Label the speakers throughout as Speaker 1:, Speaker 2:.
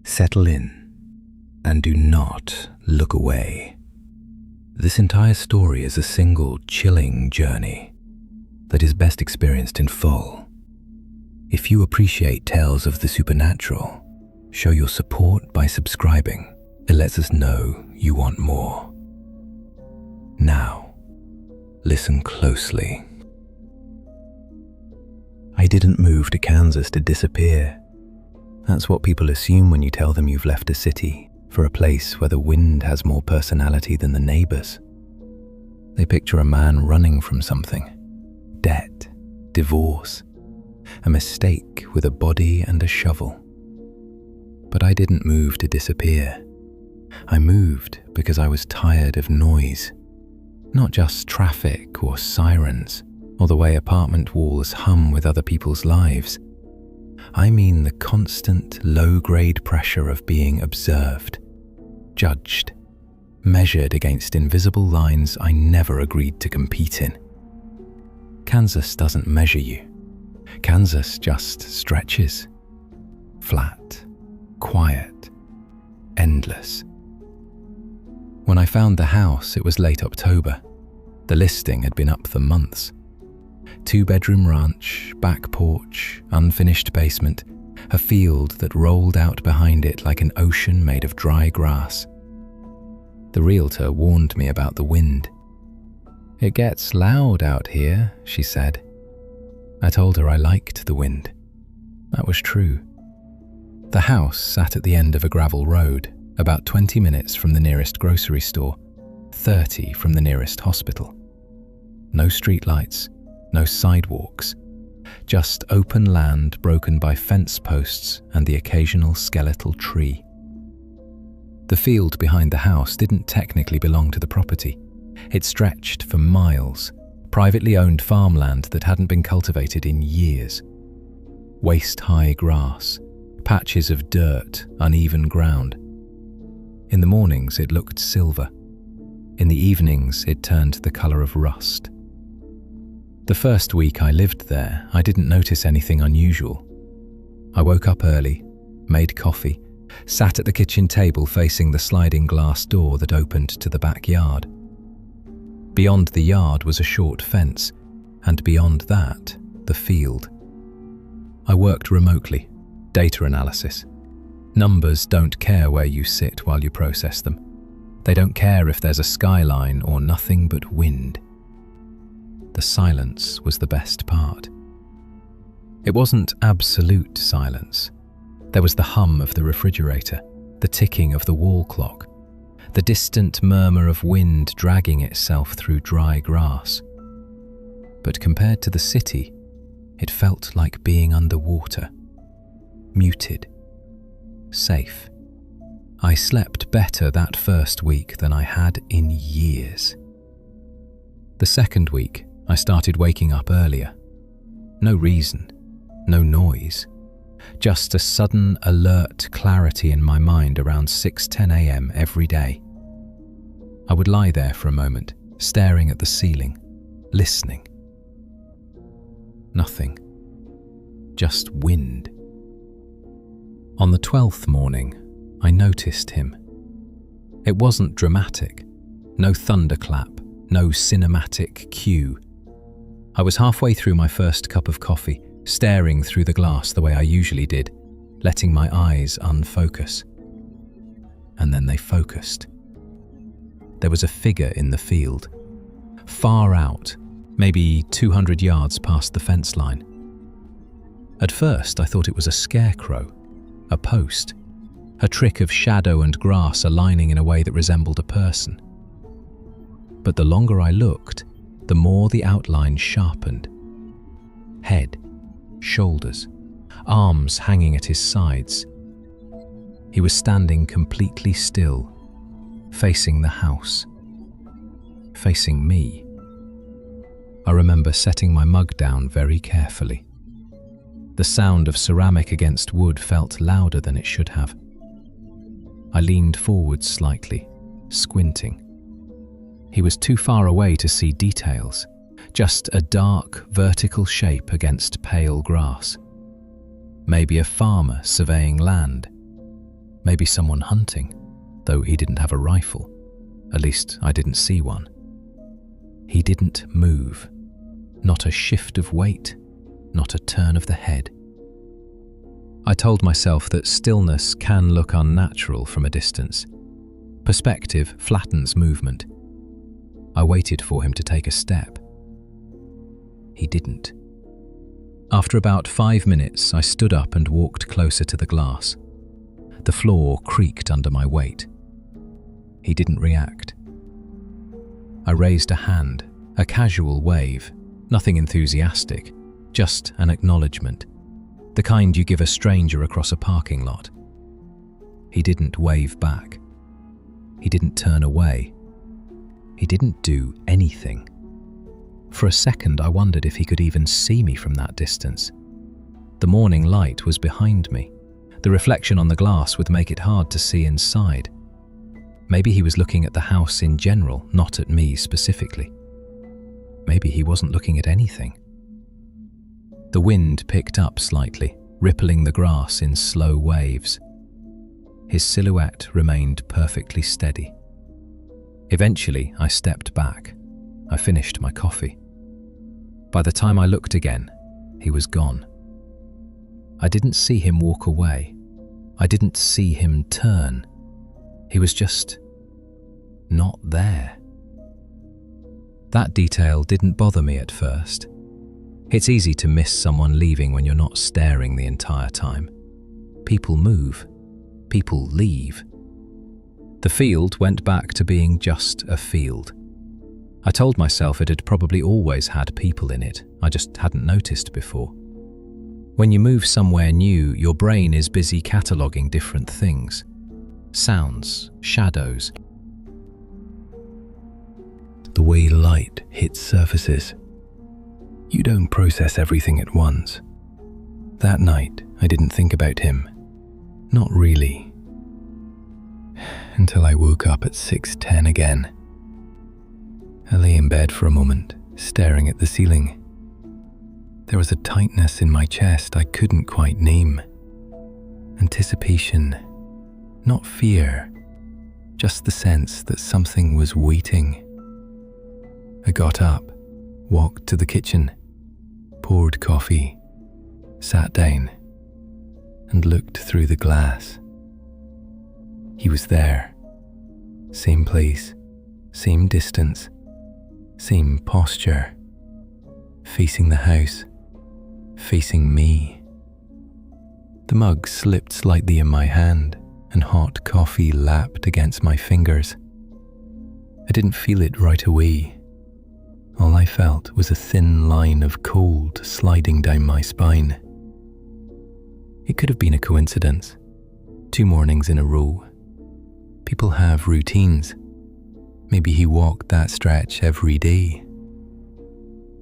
Speaker 1: Settle in and do not look away. This entire story is a single chilling journey that is best experienced in full. If you appreciate tales of the supernatural, show your support by subscribing. It lets us know you want more. Now, listen closely. I didn't move to Kansas to disappear. That's what people assume when you tell them you've left a city for a place where the wind has more personality than the neighbors. They picture a man running from something. Debt, divorce, a mistake with a body and a shovel. But I didn't move to disappear. I moved because I was tired of noise. Not just traffic or sirens, or the way apartment walls hum with other people's lives. I mean the constant low-grade pressure of being observed, judged, measured against invisible lines I never agreed to compete in. Kansas doesn't measure you. Kansas just stretches. Flat, quiet, endless. When I found the house, it was late October. The listing had been up for months. 2-bedroom ranch, back porch, unfinished basement, a field that rolled out behind it like an ocean made of dry grass. The realtor warned me about the wind. "It gets loud out here," she said. I told her I liked the wind. That was true. The house sat at the end of a gravel road, about 20 minutes from the nearest grocery store, 30 from the nearest hospital. No streetlights, no sidewalks, just open land broken by fence posts and the occasional skeletal tree. The field behind the house didn't technically belong to the property. It stretched for miles, privately owned farmland that hadn't been cultivated in years. Waist-high grass, patches of dirt, uneven ground. In the mornings it looked silver. In the evenings it turned the color of rust. The first week I lived there, I didn't notice anything unusual. I woke up early, made coffee, sat at the kitchen table facing the sliding glass door that opened to the backyard. Beyond the yard was a short fence, and beyond that, the field. I worked remotely, data analysis. Numbers don't care where you sit while you process them. They don't care if there's a skyline or nothing but wind. The silence was the best part. It wasn't absolute silence. There was the hum of the refrigerator, the ticking of the wall clock, the distant murmur of wind dragging itself through dry grass. But compared to the city, it felt like being underwater, muted, safe. I slept better that first week than I had in years. The second week, I started waking up earlier. No reason, no noise, just a sudden alert clarity in my mind around 6:10 a.m. every day. I would lie there for a moment, staring at the ceiling, listening. Nothing, just wind. On the 12th morning, I noticed him. It wasn't dramatic, no thunderclap, no cinematic cue. I was halfway through my first cup of coffee, staring through the glass the way I usually did, letting my eyes unfocus. And then they focused. There was a figure in the field, far out, maybe 200 yards past the fence line. At first, I thought it was a scarecrow, a post, a trick of shadow and grass aligning in a way that resembled a person. But the longer I looked, the more the outline sharpened. Head, shoulders, arms hanging at his sides. He was standing completely still, facing the house, facing me. I remember setting my mug down very carefully. The sound of ceramic against wood felt louder than it should have. I leaned forward slightly, squinting. He was too far away to see details, just a dark, vertical shape against pale grass.
Speaker 2: Maybe a farmer surveying land. Maybe someone hunting, though he didn't have a rifle. At least I didn't see one. He didn't move. Not a shift of weight, not a turn of the head. I told myself that stillness can look unnatural from a distance. Perspective flattens movement. I waited for him to take a step. He didn't. After about 5 minutes, I stood up and walked closer to the glass. The floor creaked under my weight. He didn't react. I raised a hand, a casual wave, nothing enthusiastic, just an acknowledgement, the kind you give a stranger across a parking lot. He didn't wave back. He didn't turn away. He didn't do anything. For a second, I wondered if he could even see me from that distance. The morning light was behind me. The reflection on the glass would make it hard to see inside. Maybe he was looking at the house in general, not at me specifically. Maybe he wasn't looking at anything. The wind picked up slightly, rippling the grass in slow waves. His silhouette remained perfectly steady. Eventually, I stepped back. I finished my coffee. By the time I looked again, he was gone. I didn't see him walk away. I didn't see him turn. He was just not there. That detail didn't bother me at first. It's easy to miss someone leaving when you're not staring the entire time. People move. People leave. The field went back to being just a field. I told myself it had probably always had people in it. I just hadn't noticed before. When you move somewhere new, your brain is busy cataloguing different things. Sounds, shadows.
Speaker 1: The way light hits surfaces. You don't process everything at once. That night, I didn't think about him. Not really. Until I woke up at 6:10 again. I lay in bed for a moment, staring at the ceiling. There was a tightness in my chest I couldn't quite name. Anticipation, not fear, just the sense that something was waiting. I got up, walked to the kitchen, poured coffee, sat down, and looked through the glass. He was there. Same place, same distance, same posture. Facing the house, facing me. The mug slipped slightly in my hand, and hot coffee lapped against my fingers. I didn't feel it right away. All I felt was a thin line of cold sliding down my spine. It could have been a coincidence. 2 mornings in a row. People have routines. Maybe he walked that stretch every day.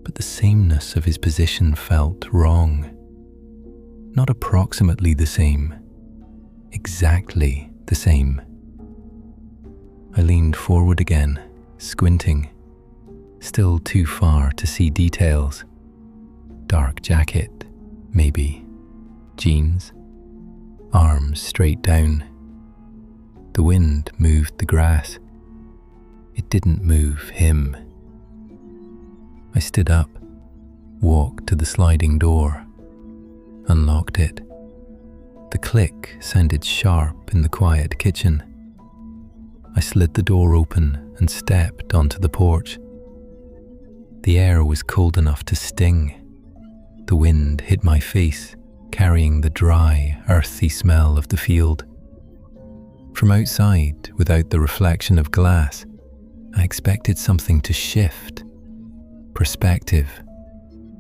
Speaker 1: But the sameness of his position felt wrong. Not approximately the same. Exactly the same. I leaned forward again, squinting. Still too far to see details. Dark jacket, maybe. Jeans. Arms straight down. The wind moved the grass. It didn't move him. I stood up, walked to the sliding door, unlocked it. The click sounded sharp in the quiet kitchen. I slid the door open and stepped onto the porch. The air was cold enough to sting. The wind hit my face, carrying the dry, earthy smell of the field. From outside, without the reflection of glass, I expected something to shift. Perspective,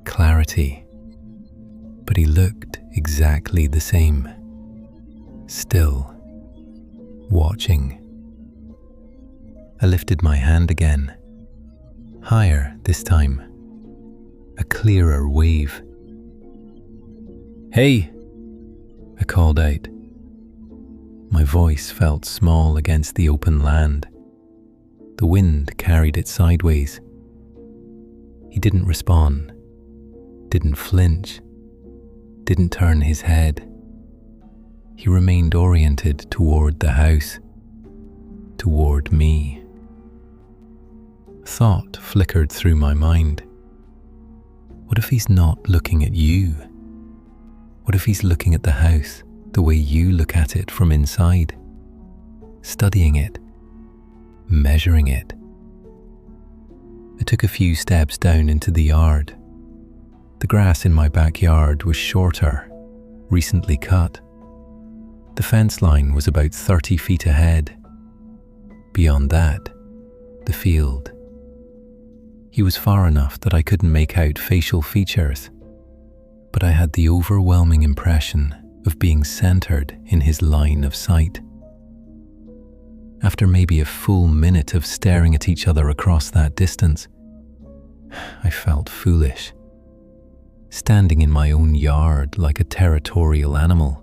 Speaker 1: clarity. But he looked exactly the same. Still, watching. I lifted my hand again. Higher this time. A clearer wave. "Hey!" I called out. My voice felt small against the open land. The wind carried it sideways. He didn't respond, didn't flinch, didn't turn his head. He remained oriented toward the house, toward me. Thought flickered through my mind. What if he's not looking at you? What if he's looking at the house the way you look at it from inside, studying it, measuring it? I took a few steps down into the yard. The grass in my backyard was shorter, recently cut. The fence line was about 30 feet ahead. Beyond that, the field. He was far enough that I couldn't make out facial features, but I had the overwhelming impression of being centered in his line of sight. After maybe a full minute of staring at each other across that distance, I felt foolish, standing in my own yard like a territorial animal.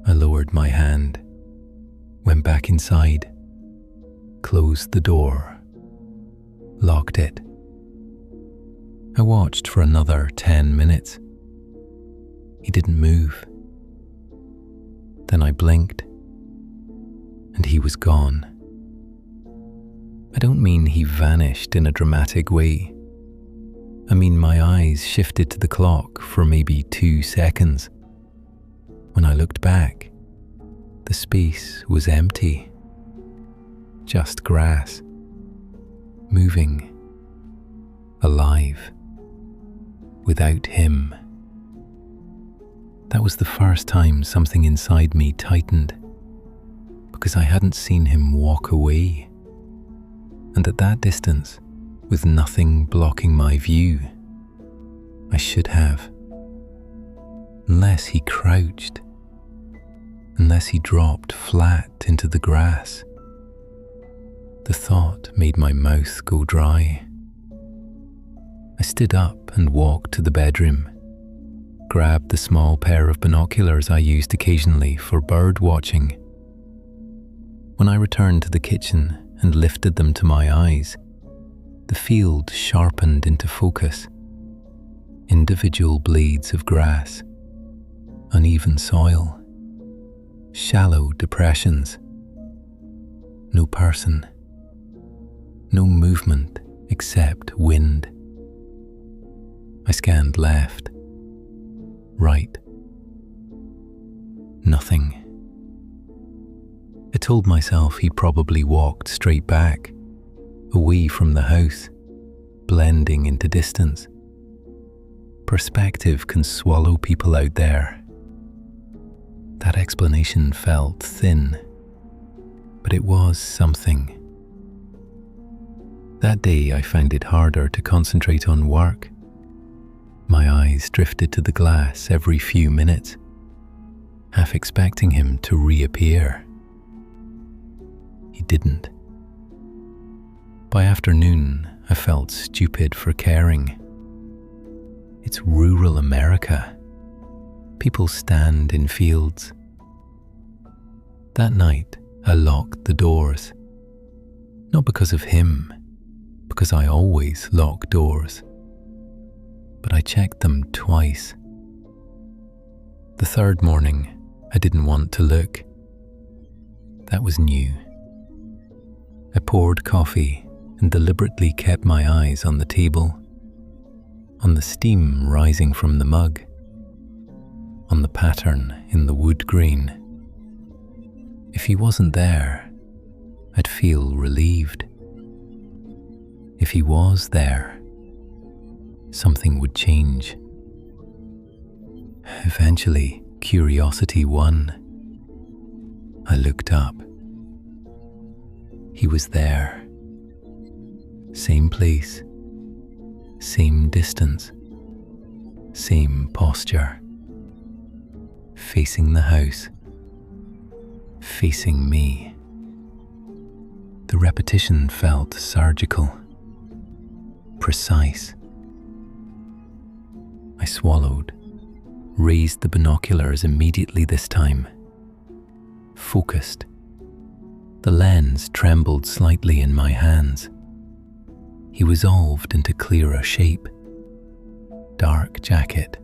Speaker 1: I lowered my hand, went back inside, closed the door, locked it. I watched for another 10 minutes. He didn't move. Then I blinked, and he was gone. I don't mean he vanished in a dramatic way. I mean my eyes shifted to the clock for maybe 2 seconds. When I looked back, the space was empty. Just grass, moving, alive, without him. That was the first time something inside me tightened, because I hadn't seen him walk away. And at that distance, with nothing blocking my view, I should have. Unless he crouched, unless he dropped flat into the grass. The thought made my mouth go dry. I stood up and walked to the bedroom, grabbed the small pair of binoculars I used occasionally for bird watching. When I returned to the kitchen and lifted them to my eyes, the field sharpened into focus. Individual blades of grass, uneven soil, shallow depressions. No person. No movement except wind. I scanned left, right. Nothing. I told myself he probably walked straight back, away from the house, blending into distance. Perspective can swallow people out there. That explanation felt thin, but it was something. That day I found it harder to concentrate on work. My eyes drifted to the glass every few minutes, half expecting him to reappear. He didn't. By afternoon, I felt stupid for caring. It's rural America. People stand in fields. That night, I locked the doors. Not because of him, because I always lock doors. But I checked them twice. The third morning, I didn't want to look. That was new. I poured coffee and deliberately kept my eyes on the table, on the steam rising from the mug, on the pattern in the wood grain. If he wasn't there, I'd feel relieved. If he was there, something would change. Eventually, curiosity won. I looked up. He was there. Same place, same distance, same posture. Facing the house, facing me. The repetition felt surgical, precise. I swallowed, raised the binoculars immediately this time. Focused. The lens trembled slightly in my hands. He resolved into clearer shape. Dark jacket,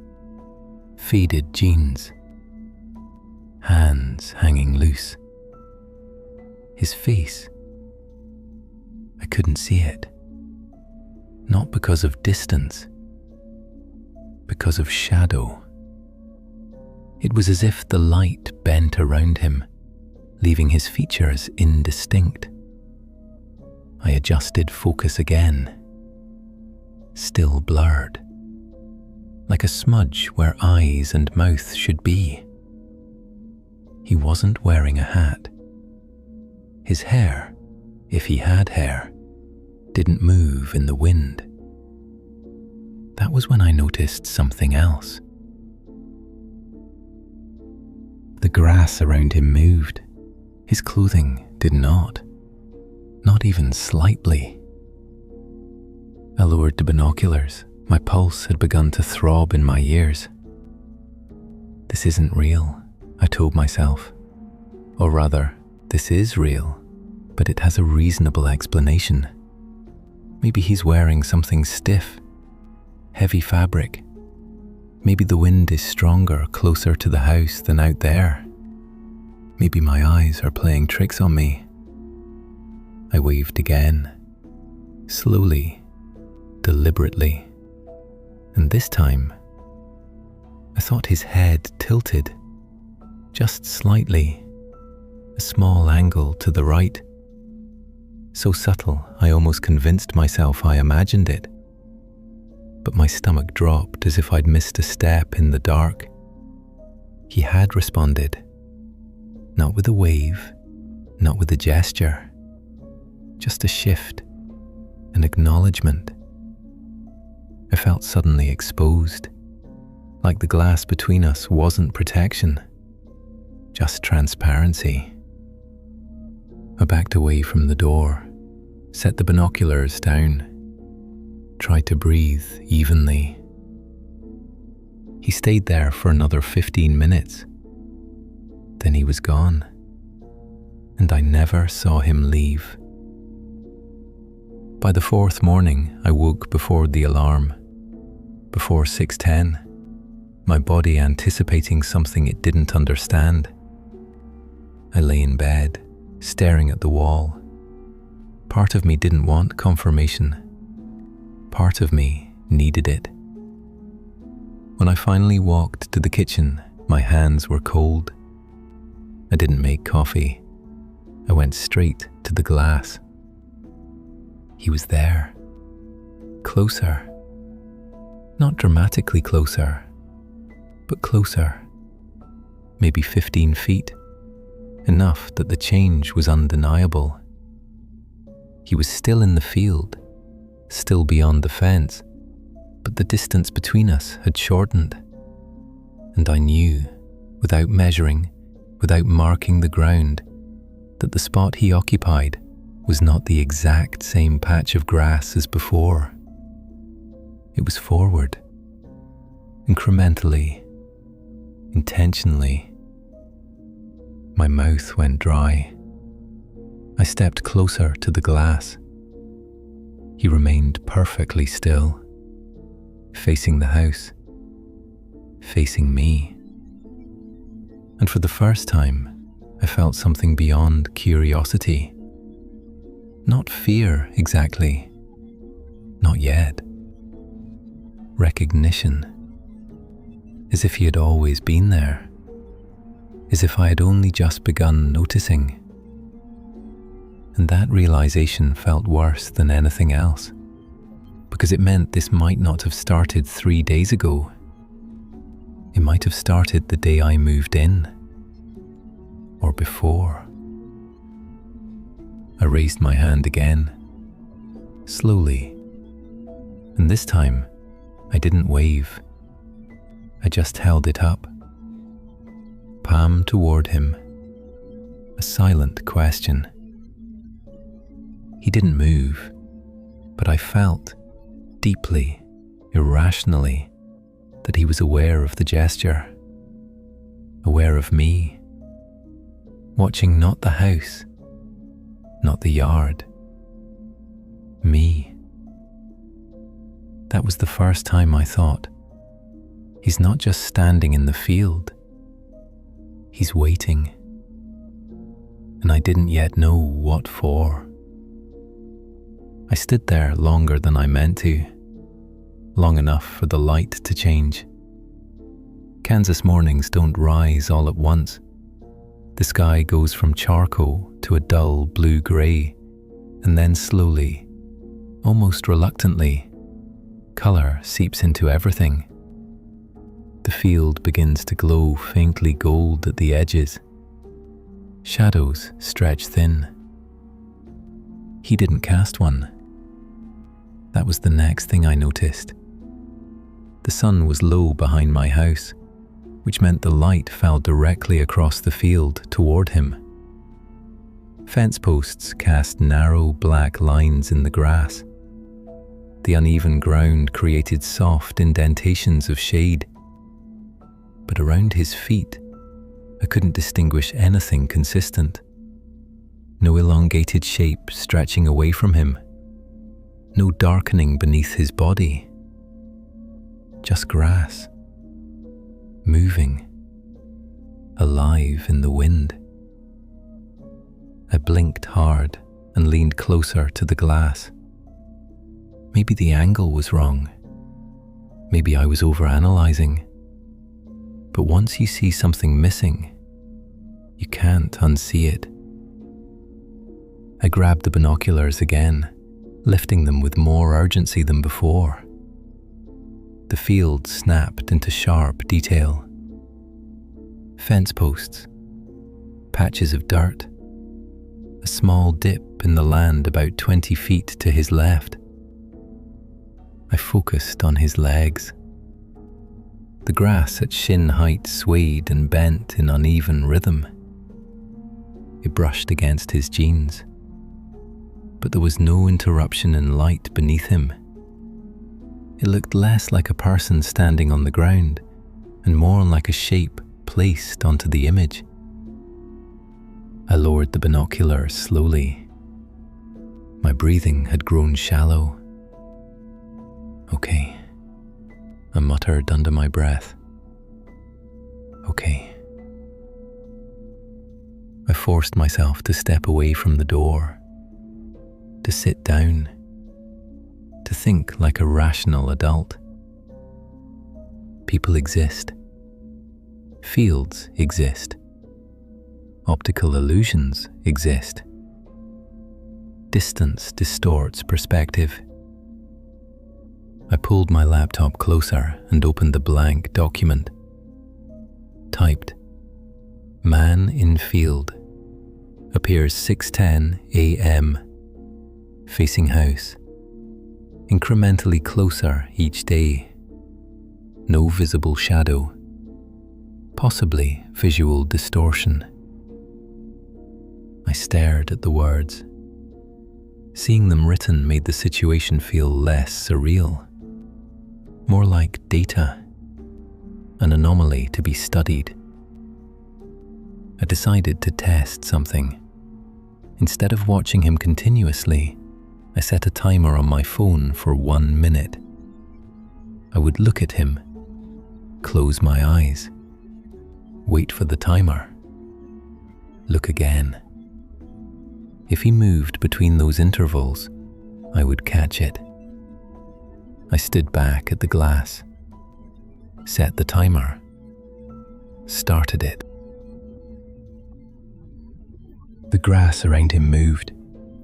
Speaker 1: faded jeans, hands hanging loose. His face, I couldn't see it. Not because of distance, because of shadow. It was as if the light bent around him, leaving his features indistinct. I adjusted focus again. Still blurred, like a smudge where eyes and mouth should be. He wasn't wearing a hat. His hair, if he had hair, didn't move in the wind. That was when I noticed something else. The grass around him moved. His clothing did not even slightly. I lowered the binoculars. My pulse had begun to throb in my ears. This isn't real, I told myself. Or rather, this is real, but it has a reasonable explanation. Maybe he's wearing something stiff, heavy fabric. Maybe the wind is stronger closer to the house than out there. Maybe my eyes are playing tricks on me. I waved again, slowly, deliberately, and this time, I thought his head tilted, just slightly, a small angle to the right. So subtle, I almost convinced myself I imagined it. But my stomach dropped as if I'd missed a step in the dark. He had responded, not with a wave, not with a gesture, just a shift, an acknowledgement. I felt suddenly exposed, like the glass between us wasn't protection, just transparency. I backed away from the door, set the binoculars down, tried to breathe evenly. He stayed there for another 15 minutes. Then he was gone, and I never saw him leave. By the fourth morning, I woke before the alarm, before 6:10, my body anticipating something it didn't understand. I lay in bed, staring at the wall. Part of me didn't want confirmation. Part of me needed it. When I finally walked to the kitchen, my hands were cold. I didn't make coffee. I went straight to the glass. He was there. Closer. Not dramatically closer, but closer. Maybe 15 feet. Enough that the change was undeniable. He was still in the field, still beyond the fence, but the distance between us had shortened. And I knew, without measuring, without marking the ground, that the spot he occupied was not the exact same patch of grass as before. It was forward, incrementally, intentionally. My mouth went dry. I stepped closer to the glass. He remained perfectly still, facing the house, facing me. And for the first time, I felt something beyond curiosity. Not fear exactly, not yet. Recognition, as if he had always been there, as if I had only just begun noticing. And that realization felt worse than anything else, because it meant this might not have started 3 days ago. It might have started the day I moved in, or before. I raised my hand again, slowly, and this time I didn't wave. I just held it up, palm toward him, a silent question. He didn't move, but I felt, deeply, irrationally, that he was aware of the gesture, aware of me, watching not the house, not the yard, me. That was the first time I thought, He's not just standing in the field. He's waiting. And I didn't yet know what for. I stood there longer than I meant to, long enough for the light to change. Kansas mornings don't rise all at once. The sky goes from charcoal to a dull blue-grey, and then slowly, almost reluctantly, colour seeps into everything. The field begins to glow faintly gold at the edges. Shadows stretch thin. He didn't cast one. That was the next thing I noticed. The sun was low behind my house, which meant the light fell directly across the field toward him. Fence posts cast narrow black lines in the grass. The uneven ground created soft indentations of shade. But around his feet, I couldn't distinguish anything consistent. No elongated shape stretching away from him. No darkening beneath his body. Just grass. Moving. Alive in the wind. I blinked hard and leaned closer to the glass. Maybe the angle was wrong. Maybe I was overanalyzing. But once you see something missing, you can't unsee it. I grabbed the binoculars again, lifting them with more urgency than before. The field snapped into sharp detail. Fence posts, patches of dirt, a small dip in the land about 20 feet to his left. I focused on his legs. The grass at shin height swayed and bent in uneven rhythm. It brushed against his jeans, but there was no interruption in light beneath him. It looked less like a person standing on the ground and more like a shape placed onto the image. I lowered the binoculars slowly. My breathing had grown shallow. Okay, I muttered under my breath. Okay. I forced myself to step away from the door, to sit down, to think like a rational adult. People exist. Fields exist. Optical illusions exist. Distance distorts perspective. I pulled my laptop closer and opened the blank document. Typed, "Man in field. Appears 6:10 a.m. Facing house. Incrementally closer each day. No visible shadow. Possibly visual distortion." I stared at the words. Seeing them written made the situation feel less surreal. More like data, an anomaly to be studied. I decided to test something. Instead of watching him continuously, I set a timer on my phone for 1 minute. I would look at him, close my eyes, wait for the timer, look again. If he moved between those intervals, I would catch it. I stood back at the glass, set the timer, started it. The grass around him moved.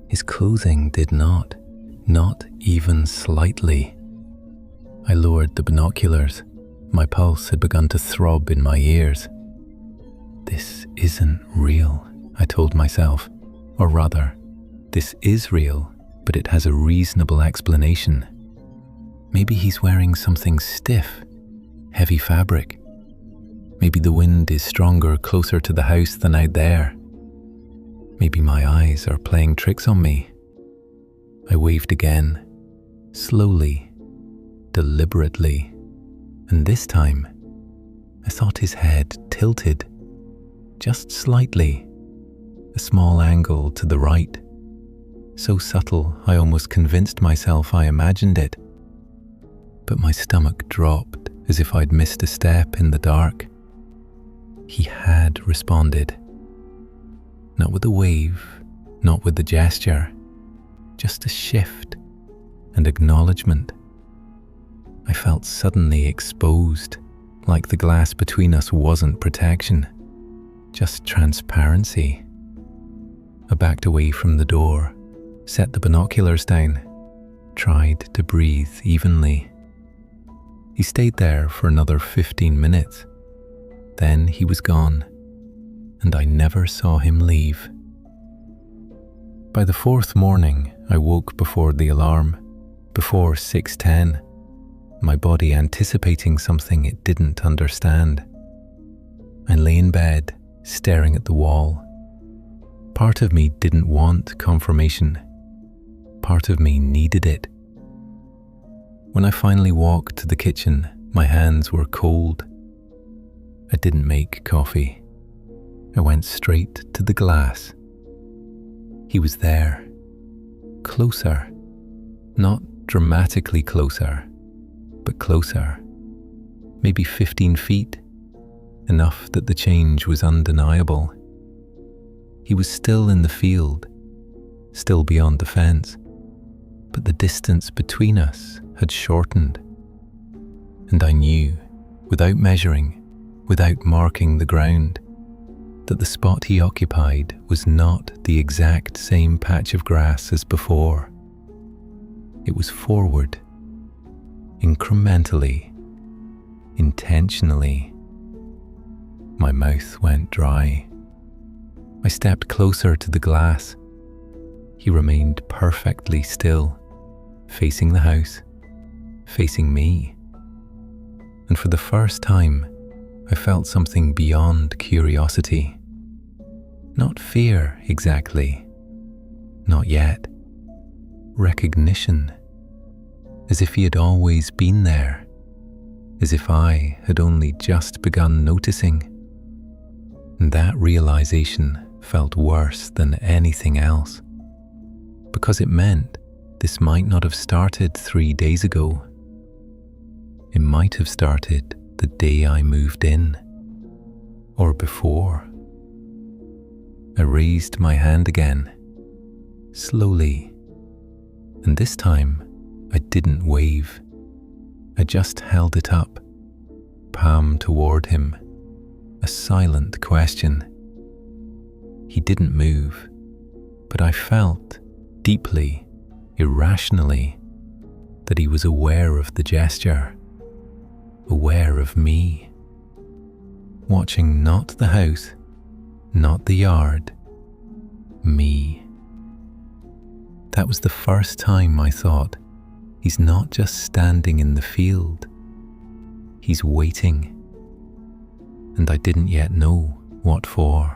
Speaker 1: His clothing did not even slightly. I lowered the binoculars. My pulse had begun to throb in my ears. This isn't real, I told myself. Or rather, this is real, but it has a reasonable explanation. Maybe he's wearing something stiff, heavy fabric. Maybe the wind is stronger closer to the house than out there. Maybe my eyes are playing tricks on me. I waved again, slowly, deliberately, and this time, I thought his head tilted, just slightly, a small angle to the right, so subtle I almost convinced myself I imagined it. But my stomach dropped as if I'd missed a step in the dark. He had responded. Not with a wave, not with a gesture, just a shift and acknowledgement. I felt suddenly exposed, like the glass between us wasn't protection, just transparency. I backed away from the door, set the binoculars down, tried to breathe evenly. He stayed there for another 15 minutes. Then he was gone, and I never saw him leave. By the fourth morning, I woke before the alarm, before 6:10, my body anticipating something it didn't understand. I lay in bed, staring at the wall. Part of me didn't want confirmation. Part of me needed it. When I finally walked to the kitchen, my hands were cold. I didn't make coffee. I went straight to the glass. He was there. Closer. Not dramatically closer, but closer. Maybe 15 feet. Enough that the change was undeniable. He was still in the field, still beyond the fence, but the distance between us had shortened. And I knew, without measuring, without marking the ground, that the spot he occupied was not the exact same patch of grass as before. It was forward, incrementally, intentionally. My mouth went dry. I stepped closer to the glass. He remained perfectly still, facing the house, facing me. And for the first time, I felt something beyond curiosity. Not fear exactly. Not yet. Recognition. As if he had always been there. As if I had only just begun noticing. And that realization felt worse than anything else. Because it meant this might not have started 3 days ago. It might have started the day I moved in, or before. I raised my hand again, slowly, and this time I didn't wave. I just held it up, palm toward him, a silent question. He didn't move, but I felt, deeply, irrationally, that he was aware of the gesture, aware of me, watching not the house, not the yard, me. That was the first time I thought, he's not just standing in the field, he's waiting. And I didn't yet know what for.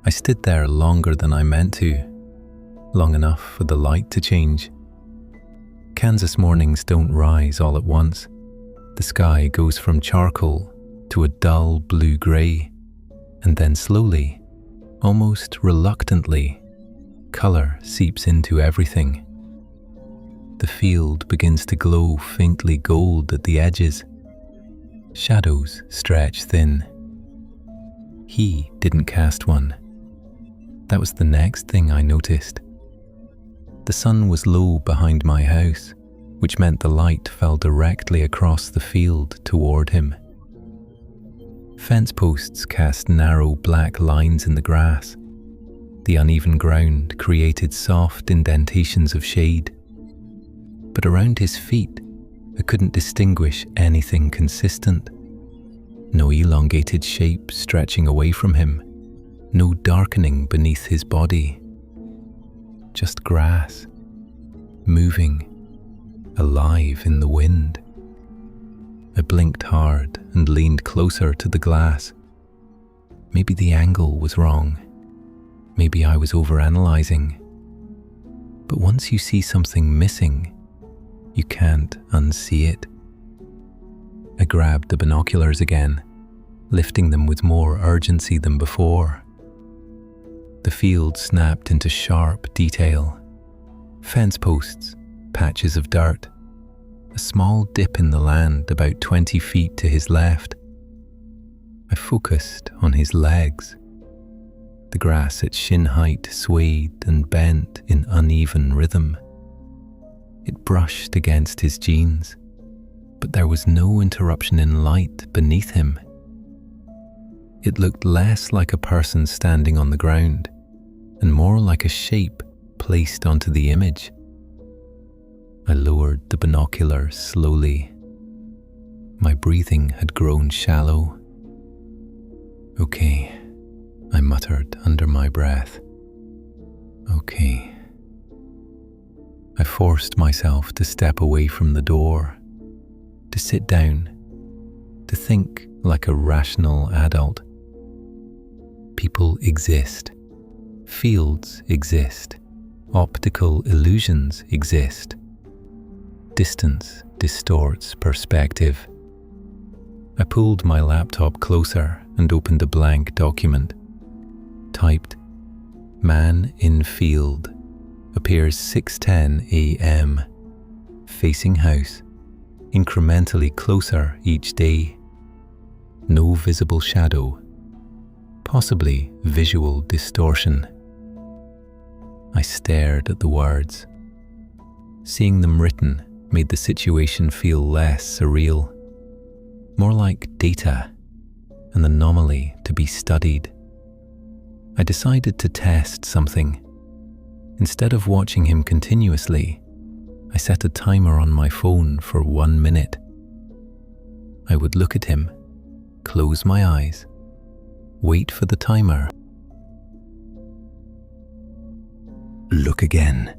Speaker 1: I stood there longer than I meant to, long enough for the light to change. Kansas mornings don't rise all at once. The sky goes from charcoal to a dull blue-grey, and then slowly, almost reluctantly, colour seeps into everything. The field begins to glow faintly gold at the edges. Shadows stretch thin. He didn't cast one. That was the next thing I noticed. The sun was low behind my house, which meant the light fell directly across the field toward him. Fence posts cast narrow black lines in the grass. The uneven ground created soft indentations of shade. But around his feet, I couldn't distinguish anything consistent. No elongated shape stretching away from him, no darkening beneath his body. Just grass, moving, alive in the wind. I blinked hard and leaned closer to the glass. Maybe the angle was wrong. Maybe I was overanalyzing. But once you see something missing, you can't unsee it. I grabbed the binoculars again, lifting them with more urgency than before. The field snapped into sharp detail. Fence posts, patches of dirt, a a small dip in the land about 20 feet to his left. I focused on his legs. The grass at shin height swayed and bent in uneven rhythm. It brushed against his jeans, but there was no interruption in light beneath him. It looked less like a person standing on the ground and more like a shape placed onto the image. I lowered the binocular slowly. My breathing had grown shallow. "Okay," I muttered under my breath. "Okay." I forced myself to step away from the door, to sit down, to think like a rational adult. People exist. Fields exist. Optical illusions exist. Distance distorts perspective. I pulled my laptop closer and opened a blank document. Typed, "Man in field. Appears 6:10 a.m. Facing house. Incrementally closer each day. No visible shadow. Possibly visual distortion." I stared at the words. Seeing them written made the situation feel less surreal, more like data, an anomaly to be studied. I decided to test something. Instead of watching him continuously, I set a timer on my phone for 1 minute. I would look at him, close my eyes, wait for the timer. Look again.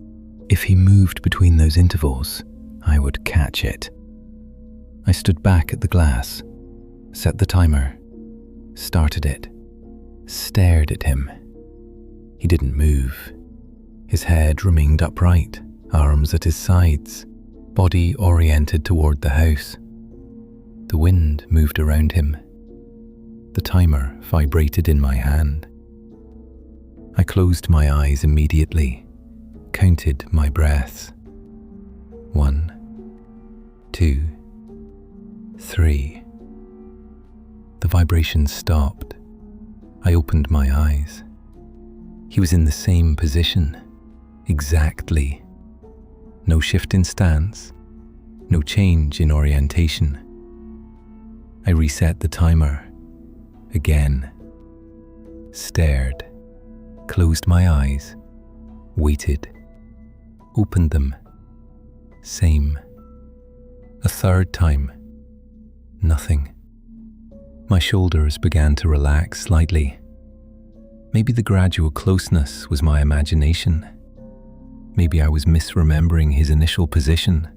Speaker 1: If he moved between those intervals, I would catch it. I stood back at the glass, set the timer, started it, stared at him. He didn't move. His head remained upright, arms at his sides, body oriented toward the house. The wind moved around him. The timer vibrated in my hand. I closed my eyes immediately, counted my breaths. 1, 2, 3. The vibration stopped. I opened my eyes. He was in the same position, exactly. No shift in stance, no change in orientation. I reset the timer. Again. Stared. Closed my eyes. Waited. Opened them. Same. A third time. Nothing. My shoulders began to relax slightly. Maybe the gradual closeness was my imagination. Maybe I was misremembering his initial position.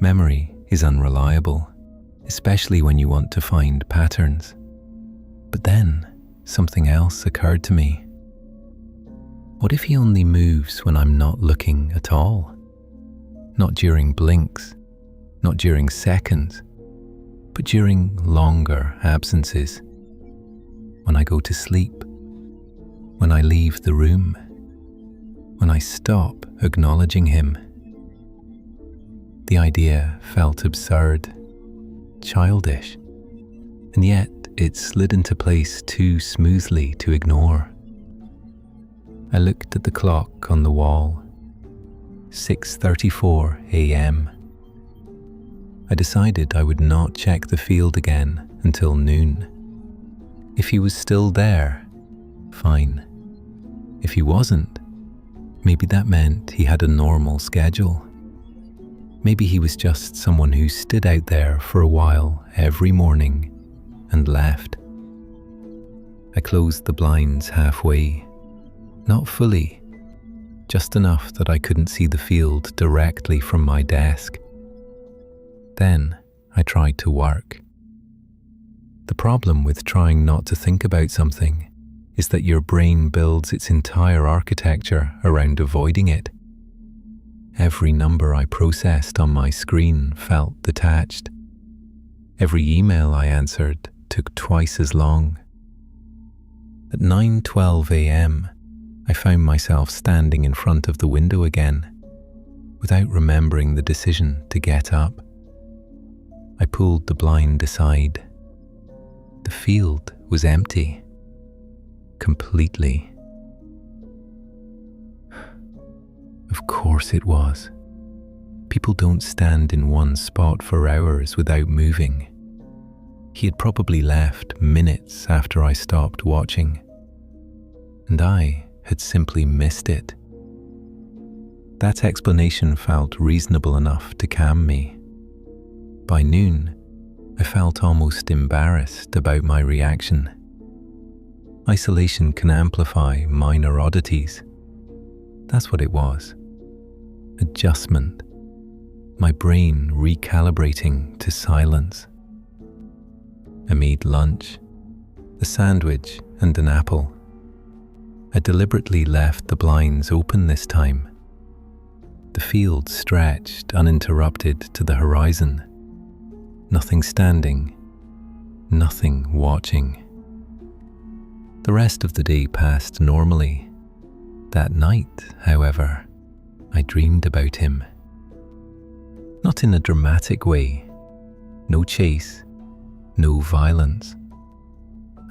Speaker 1: Memory is unreliable, especially when you want to find patterns. But then, something else occurred to me. What if he only moves when I'm not looking at all? Not during blinks, not during seconds, but during longer absences. When I go to sleep, when I leave the room, when I stop acknowledging him. The idea felt absurd, childish, and yet it slid into place too smoothly to ignore. I looked at the clock on the wall. 6:34 a.m. I decided I would not check the field again until noon. If he was still there, fine. If he wasn't, maybe that meant he had a normal schedule. Maybe he was just someone who stood out there for a while every morning and left. I closed the blinds halfway, not fully, just enough that I couldn't see the field directly from my desk. Then I tried to work. The problem with trying not to think about something is that your brain builds its entire architecture around avoiding it. Every number I processed on my screen felt detached. Every email I answered took twice as long. At 9:12 a.m., I found myself standing in front of the window again. Without remembering the decision to get up, I pulled the blind aside. The field was empty. Completely. Of course it was. People don't stand in one spot for hours without moving. He had probably left minutes after I stopped watching, and I had simply missed it. That explanation felt reasonable enough to calm me. By noon, I felt almost embarrassed about my reaction. Isolation can amplify minor oddities. That's what it was. Adjustment. My brain recalibrating to silence. Amid lunch, a sandwich and an apple. I deliberately left the blinds open this time. The field stretched uninterrupted to the horizon. Nothing standing, nothing watching. The rest of the day passed normally. That night, however, I dreamed about him. Not in a dramatic way. No chase, no violence.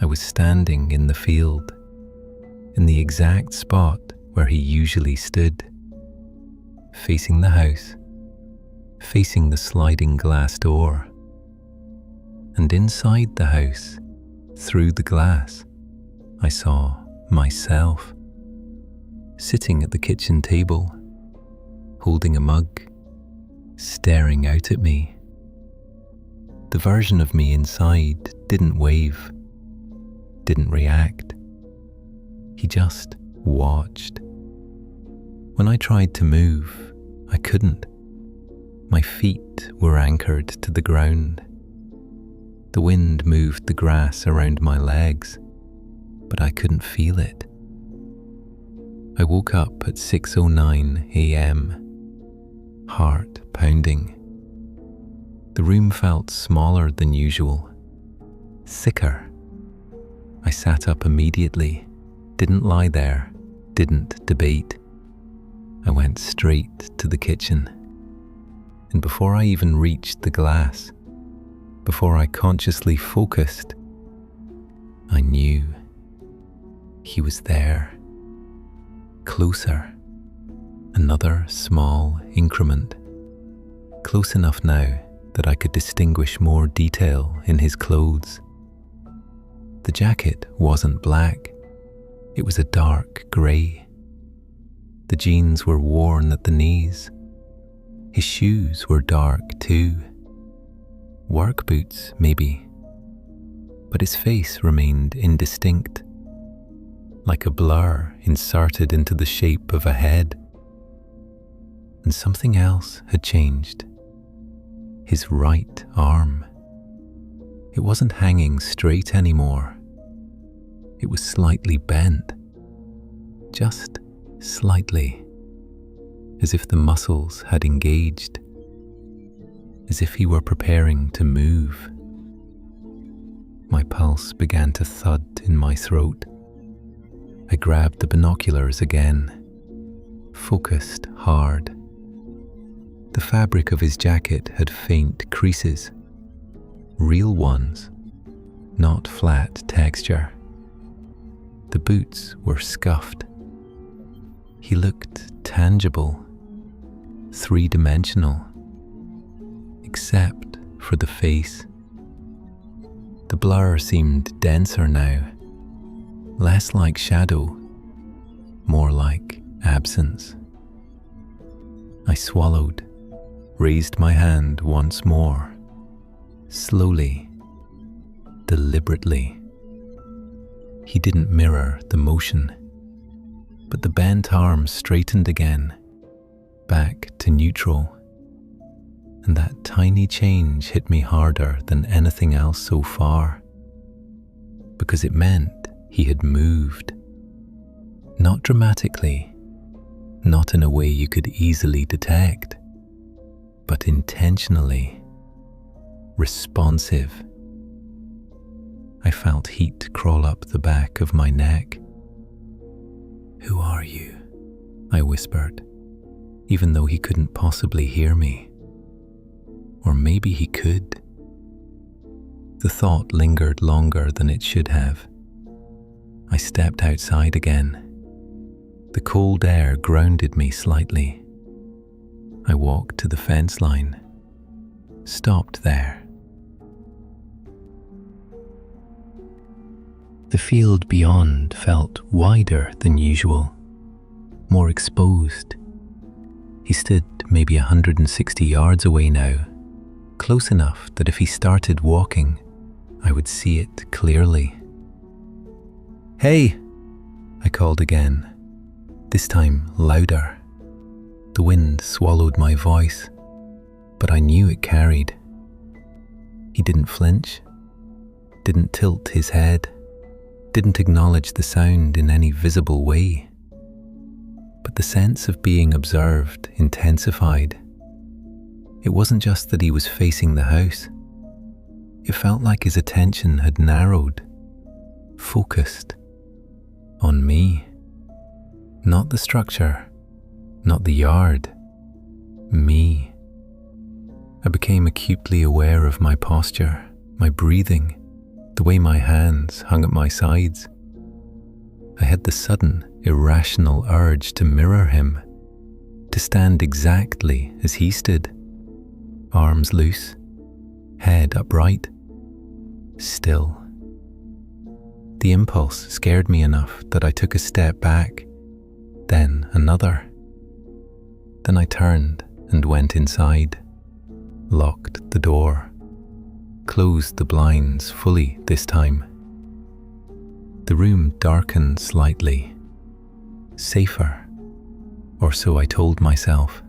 Speaker 1: I was standing in the field, in the exact spot where he usually stood, facing the house, facing the sliding glass door. And inside the house, through the glass, I saw myself, sitting at the kitchen table, holding a mug, staring out at me. The version of me inside didn't wave, didn't react. He just watched. When I tried to move, I couldn't. My feet were anchored to the ground. The wind moved the grass around my legs, but I couldn't feel it. I woke up at 6:09 a.m., heart pounding. The room felt smaller than usual, thicker. I sat up immediately, didn't lie there, didn't debate. I went straight to the kitchen. And before I even reached the glass, before I consciously focused, I knew he was there. Closer. Another small increment. Close enough now that I could distinguish more detail in his clothes. The jacket wasn't black. It was a dark grey. The jeans were worn at the knees. His shoes were dark too. Work boots, maybe. But his face remained indistinct, like a blur inserted into the shape of a head. And something else had changed. His right arm. It wasn't hanging straight anymore. It was slightly bent. Just slightly. As if the muscles had engaged. As if he were preparing to move. My pulse began to thud in my throat. I grabbed the binoculars again, focused hard. The fabric of his jacket had faint creases, real ones, not flat texture. The boots were scuffed. He looked tangible, three-dimensional, except for the face. The blur seemed denser now, less like shadow, more like absence. I swallowed, raised my hand once more, slowly, deliberately. He didn't mirror the motion, but the bent arm straightened again, back to neutral. And that tiny change hit me harder than anything else so far, because it meant he had moved. Not dramatically, not in a way you could easily detect, but intentionally, responsive. I felt heat crawl up the back of my neck. "Who are you?" I whispered. even though he couldn't possibly hear me. Or maybe he could. The thought lingered longer than it should have. I stepped outside again. The cold air grounded me slightly. I walked to the fence line, stopped there. The field beyond felt wider than usual, more exposed. He stood maybe 160 yards away now, close enough that if he started walking, I would see it clearly. "Hey!" I called again, this time louder. The wind swallowed my voice, but I knew it carried. He didn't flinch, didn't tilt his head, didn't acknowledge the sound in any visible way. But the sense of being observed intensified. It wasn't just that he was facing the house. It felt like his attention had narrowed, focused on me. Not the structure, not the yard, me. I became acutely aware of my posture, my breathing, the way my hands hung at my sides. I had the sudden, irrational urge to mirror him, to stand exactly as he stood, arms loose, head upright, still. The impulse scared me enough that I took a step back, then another. Then I turned and went inside, locked the door, closed the blinds fully this time. The room darkened slightly, safer, or so I told myself.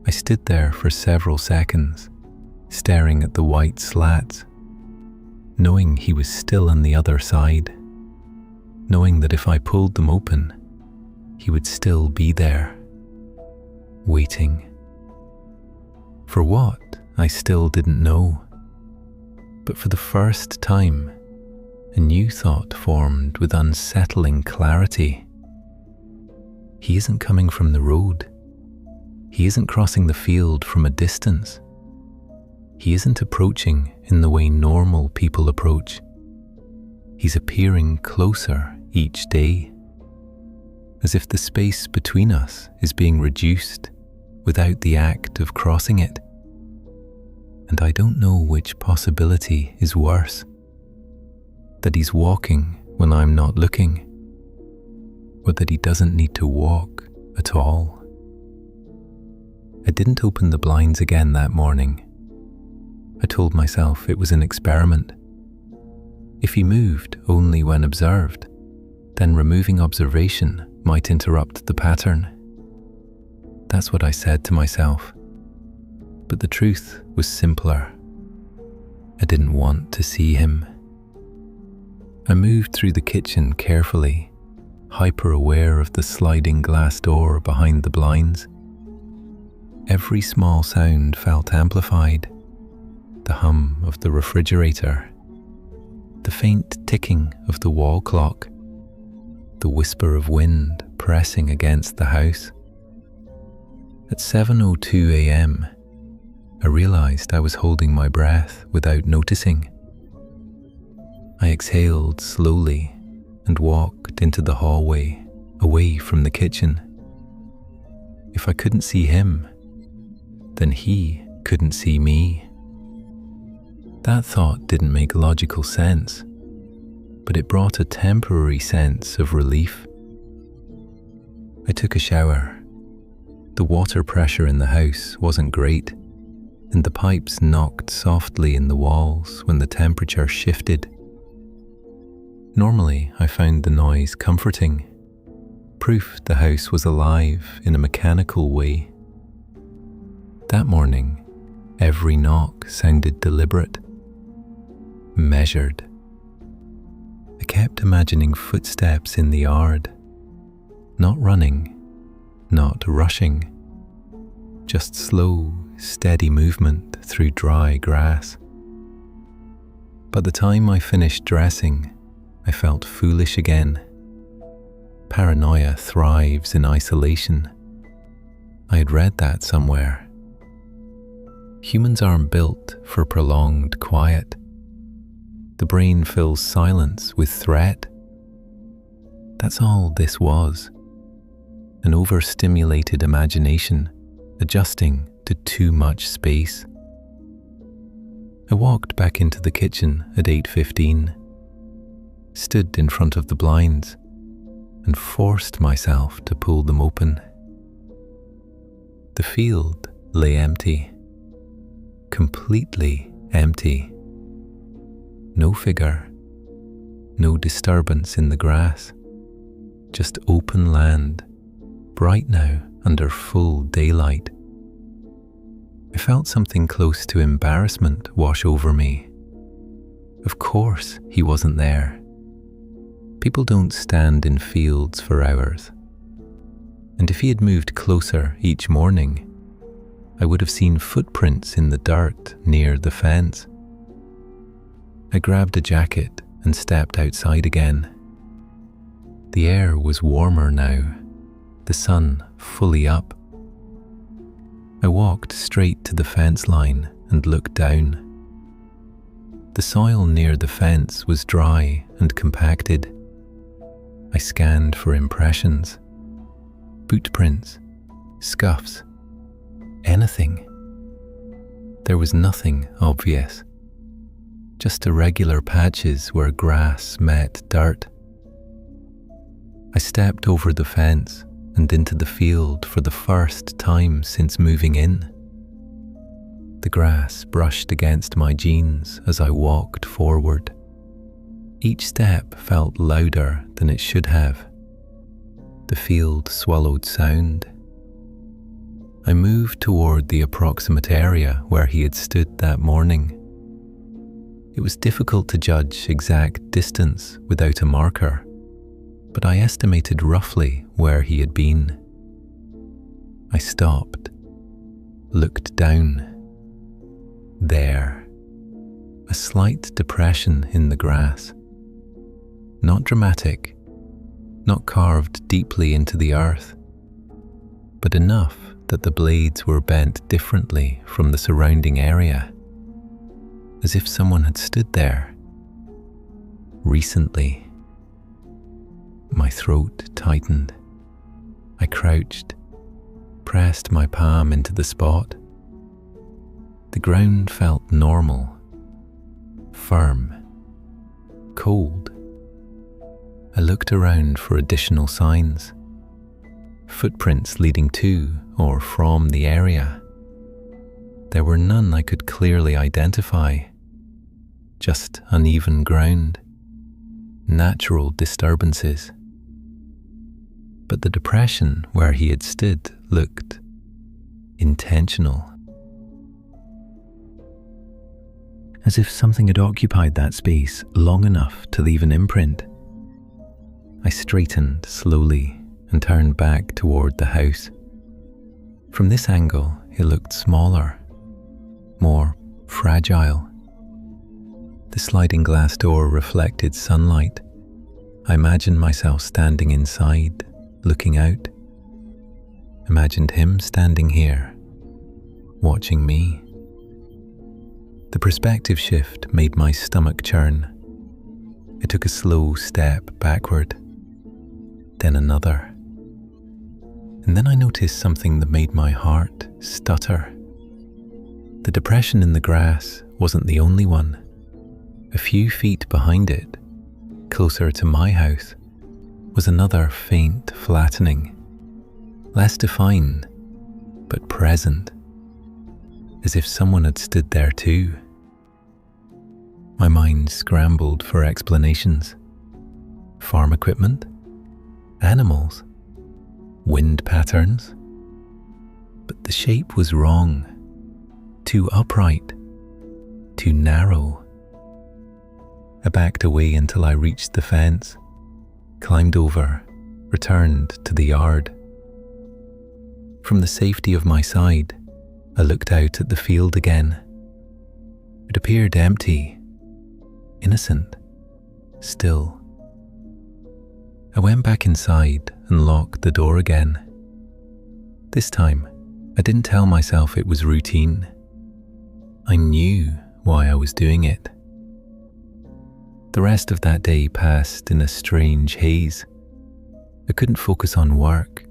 Speaker 1: I stood there for several seconds, staring at the white slats, knowing he was still on the other side, knowing that if I pulled them open, he would still be there, waiting. For what, I still didn't know. But for the first time, a new thought formed with unsettling clarity. He isn't coming from the road. He isn't crossing the field from a distance. He isn't approaching in the way normal people approach. He's appearing closer each day, as if the space between us is being reduced without the act of crossing it. And I don't know which possibility is worse. That he's walking when I'm not looking, or that he doesn't need to walk at all. I didn't open the blinds again that morning. I told myself it was an experiment. If he moved only when observed, then removing observation might interrupt the pattern. That's what I said to myself. But the truth was simpler. I didn't want to see him. I moved through the kitchen carefully, hyper-aware of the sliding glass door behind the blinds. Every small sound felt amplified. The hum of the refrigerator, the faint ticking of the wall clock, the whisper of wind pressing against the house. At 7:02 a.m., I realized I was holding my breath without noticing. I exhaled slowly and walked into the hallway, away from the kitchen. If I couldn't see him, then he couldn't see me. That thought didn't make logical sense, but it brought a temporary sense of relief. I took a shower. The water pressure in the house wasn't great, and the pipes knocked softly in the walls when the temperature shifted. Normally, I found the noise comforting, proof the house was alive in a mechanical way. That morning, every knock sounded deliberate, measured. I kept imagining footsteps in the yard, not running, not rushing, just slow, steady movement through dry grass. By the time I finished dressing, I felt foolish again. Paranoia thrives in isolation. I had read that somewhere. Humans aren't built for prolonged quiet. The brain fills silence with threat. That's all this was. An overstimulated imagination adjusting to too much space. I walked back into the kitchen at 8:15, stood in front of the blinds, and forced myself to pull them open. The field lay empty, completely empty. No figure, no disturbance in the grass, just open land, bright now under full daylight. I felt something close to embarrassment wash over me. Of course he wasn't there. People don't stand in fields for hours. And if he had moved closer each morning, I would have seen footprints in the dirt near the fence. I grabbed a jacket and stepped outside again. The air was warmer now, the sun fully up. I walked straight to the fence line and looked down. The soil near the fence was dry and compacted. I scanned for impressions, bootprints, scuffs, anything. There was nothing obvious, just irregular patches where grass met dirt. I stepped over the fence and into the field for the first time since moving in. The grass brushed against my jeans as I walked forward. Each step felt louder than it should have. The field swallowed sound. I moved toward the approximate area where he had stood that morning. It was difficult to judge exact distance without a marker, but I estimated roughly where he had been. I stopped, looked down. There, a slight depression in the grass. Not dramatic, not carved deeply into the earth, but enough that the blades were bent differently from the surrounding area, as if someone had stood there recently. My throat tightened. I crouched, pressed my palm into the spot. The ground felt normal, firm, cold. I looked around for additional signs, footprints leading to or from the area. There were none I could clearly identify, just uneven ground, natural disturbances. But the depression where he had stood looked intentional. As if something had occupied that space long enough to leave an imprint. I straightened slowly and turned back toward the house. From this angle, it looked smaller, more fragile. The sliding glass door reflected sunlight. I imagined myself standing inside, looking out. Imagined him standing here, watching me. The perspective shift made my stomach churn. I took a slow step backward, then another. And then I noticed something that made my heart stutter. The depression in the grass wasn't the only one. A few feet behind it, closer to my house, was another faint flattening, less defined, but present, as if someone had stood there too. My mind scrambled for explanations. Farm equipment? Animals? Wind patterns? But the shape was wrong. Too upright. Too narrow. I backed away until I reached the fence, climbed over, returned to the yard. From the safety of my side, I looked out at the field again. It appeared empty, innocent, still. I went back inside and locked the door again. This time, I didn't tell myself it was routine. I knew why I was doing it. The rest of that day passed in a strange haze. I couldn't focus on work.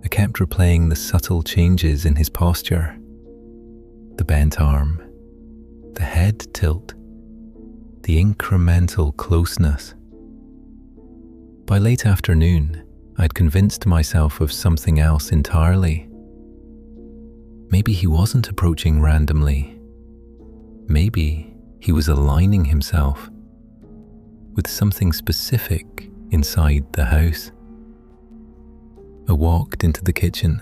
Speaker 1: I kept replaying the subtle changes in his posture. The bent arm, the head tilt, the incremental closeness. By late afternoon, I'd convinced myself of something else entirely. Maybe he wasn't approaching randomly. Maybe he was aligning himself with something specific inside the house. I walked into the kitchen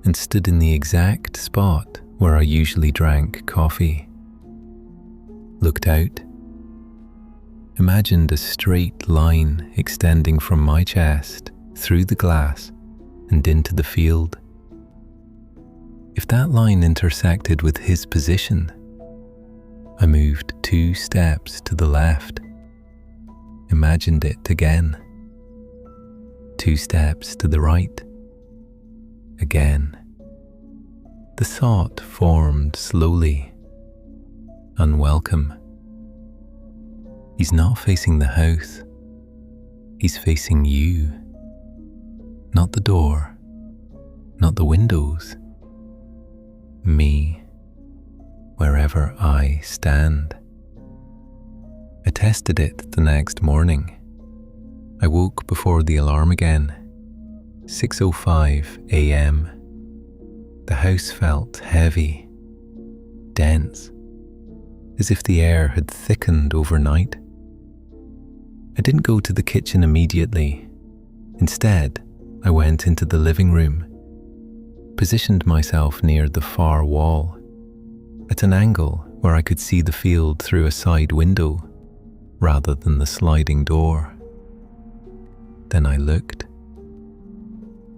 Speaker 1: and stood in the exact spot where I usually drank coffee. Looked out. Imagined a straight line extending from my chest through the glass and into the field. If that line intersected with his position, I moved 2 steps to the left. Imagined it again. 2 steps to the right. Again. The thought formed slowly. Unwelcome. He's not facing the house. He's facing you. Not the door. Not the windows. Me. Wherever I stand. I tested it the next morning. I woke before the alarm again. 6:05 a.m. The house felt heavy, dense, as if the air had thickened overnight. I didn't go to the kitchen immediately. Instead, I went into the living room, positioned myself near the far wall, at an angle where I could see the field through a side window rather than the sliding door. Then I looked.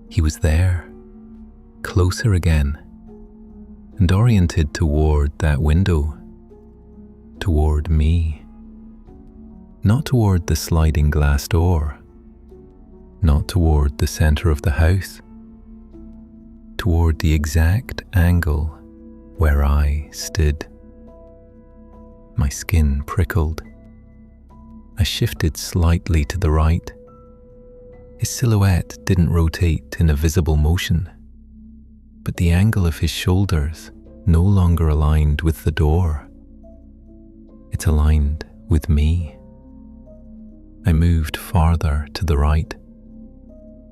Speaker 1: He was there, closer again, and oriented toward that window, toward me. Not toward the sliding glass door, not toward the center of the house, toward the exact angle where I stood. My skin prickled. I shifted slightly to the right. His silhouette didn't rotate in a visible motion, but the angle of his shoulders no longer aligned with the door. It aligned with me. I moved farther to the right,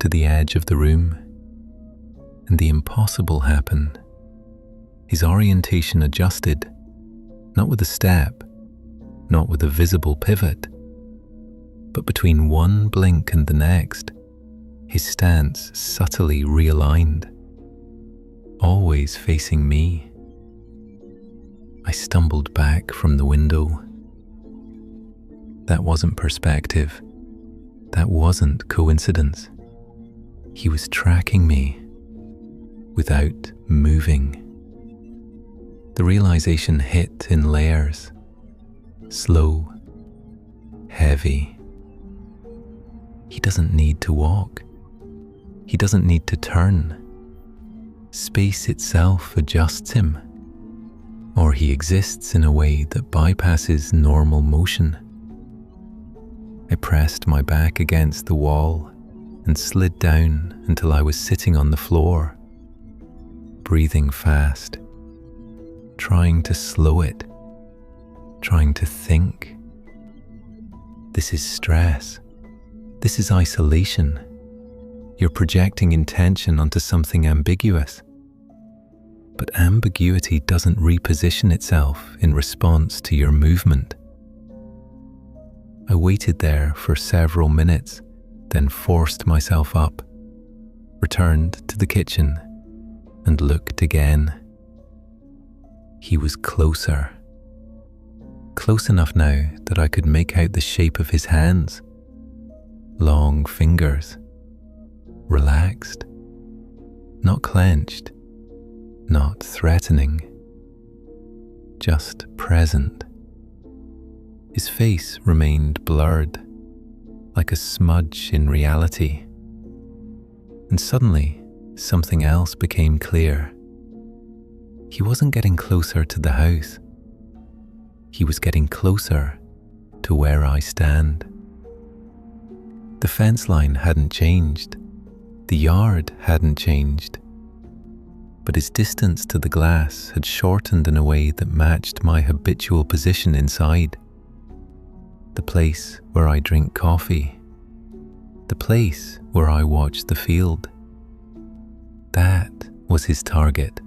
Speaker 1: to the edge of the room, and the impossible happened. His orientation adjusted, not with a step, not with a visible pivot, but between one blink and the next, his stance subtly realigned, always facing me. I stumbled back from the window. That wasn't perspective. That wasn't coincidence. He was tracking me without moving. The realization hit in layers, slow, heavy. He doesn't need to walk. He doesn't need to turn. Space itself adjusts him, or he exists in a way that bypasses normal motion. I pressed my back against the wall and slid down until I was sitting on the floor, breathing fast, trying to slow it, trying to think. This is stress. This is isolation. You're projecting intention onto something ambiguous. But ambiguity doesn't reposition itself in response to your movement. I waited there for several minutes, then forced myself up, returned to the kitchen, and looked again. He was closer. Close enough now that I could make out the shape of his hands. Long fingers, relaxed, not clenched, not threatening, just present. His face remained blurred, like a smudge in reality. And suddenly, something else became clear. He wasn't getting closer to the house. He was getting closer to where I stand. The fence line hadn't changed. The yard hadn't changed. But his distance to the glass had shortened in a way that matched my habitual position inside. The place where I drink coffee. The place where I watch the field. That was his target.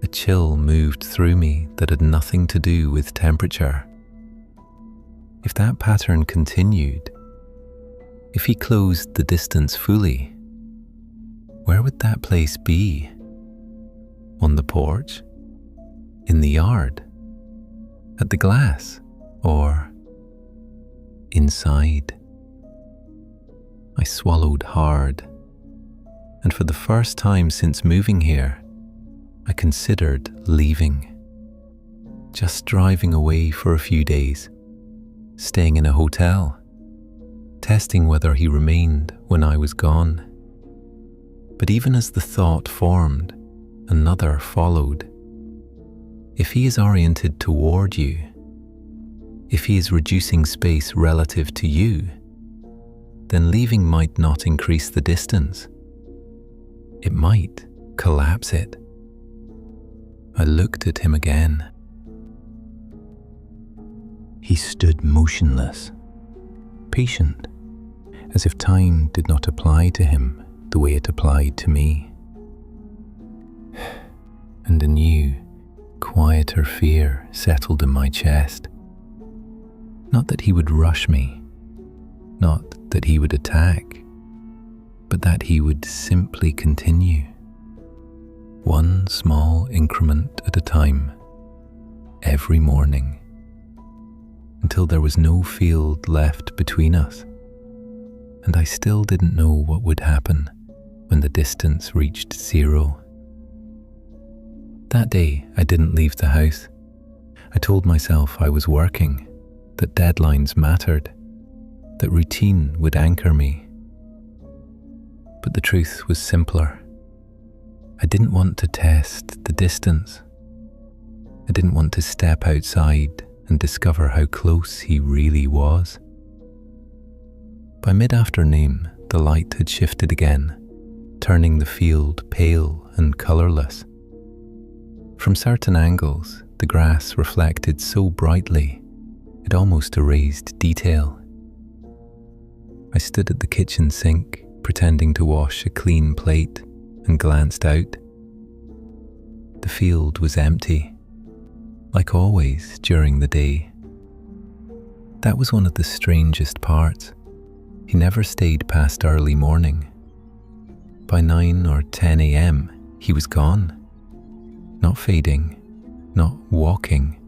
Speaker 1: A chill moved through me that had nothing to do with temperature. If that pattern continued, if he closed the distance fully, where would that place be? On the porch? In the yard? At the glass? Or inside? I swallowed hard, and for the first time since moving here, I considered leaving. Just driving away for a few days, staying in a hotel, testing whether he remained when I was gone. But even as the thought formed, another followed. If he is oriented toward you, if he is reducing space relative to you, then leaving might not increase the distance. It might collapse it. I looked at him again. He stood motionless, patient, as if time did not apply to him the way it applied to me. And a new, quieter fear settled in my chest. Not that he would rush me, not that he would attack, but that he would simply continue. One small increment at a time, every morning, until there was no field left between us, and I still didn't know what would happen when the distance reached zero. That day, I didn't leave the house. I told myself I was working, that deadlines mattered, that routine would anchor me. But the truth was simpler. I didn't want to test the distance. I didn't want to step outside and discover how close he really was. By mid-afternoon, the light had shifted again, turning the field pale and colourless. From certain angles, the grass reflected so brightly, it almost erased detail. I stood at the kitchen sink, pretending to wash a clean plate, and glanced out. The field was empty, like always during the day. That was one of the strangest parts. He never stayed past early morning. By 9 or 10 a.m., he was gone. Not fading, not walking,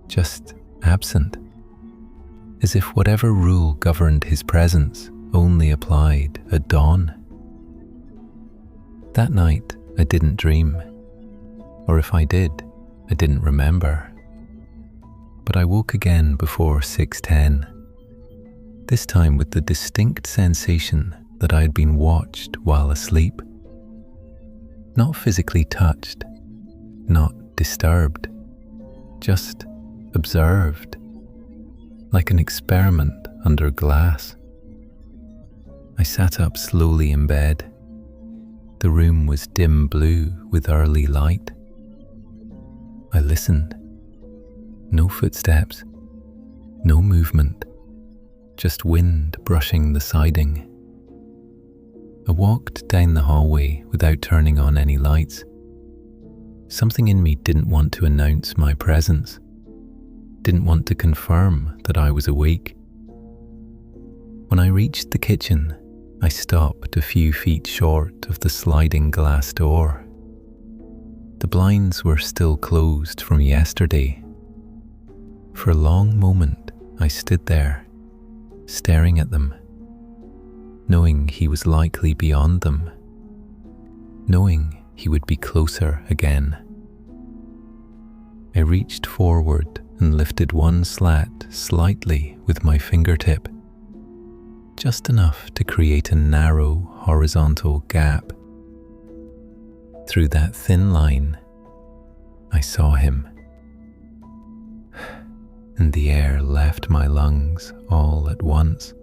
Speaker 1: just absent. As if whatever rule governed his presence only applied at dawn. That night, I didn't dream. Or if I did, I didn't remember. But I woke again before 6:10. This time with the distinct sensation that I had been watched while asleep. Not physically touched, not disturbed, just observed, like an experiment under glass. I sat up slowly in bed. The room was dim blue with early light. I listened. No footsteps, no movement, just wind brushing the siding. I walked down the hallway without turning on any lights. Something in me didn't want to announce my presence, didn't want to confirm that I was awake. When I reached the kitchen, I stopped a few feet short of the sliding glass door. The blinds were still closed from yesterday. For a long moment, I stood there, staring at them, knowing he was likely beyond them, knowing he would be closer again. I reached forward and lifted one slat slightly with my fingertip, just enough to create a narrow horizontal gap Through that thin line, I saw him, and the air left my lungs all at once.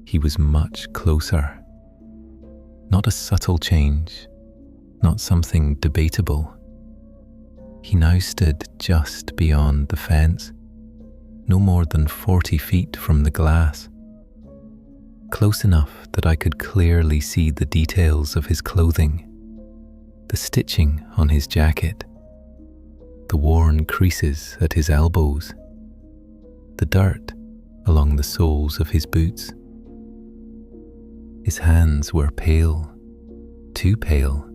Speaker 1: He was much closer. Not a subtle change, not something debatable. He now stood just beyond the fence, no more than 40 feet from the glass. Close enough that I could clearly see the details of his clothing, the stitching on his jacket, the worn creases at his elbows, the dirt along the soles of his boots. His hands were pale, too pale.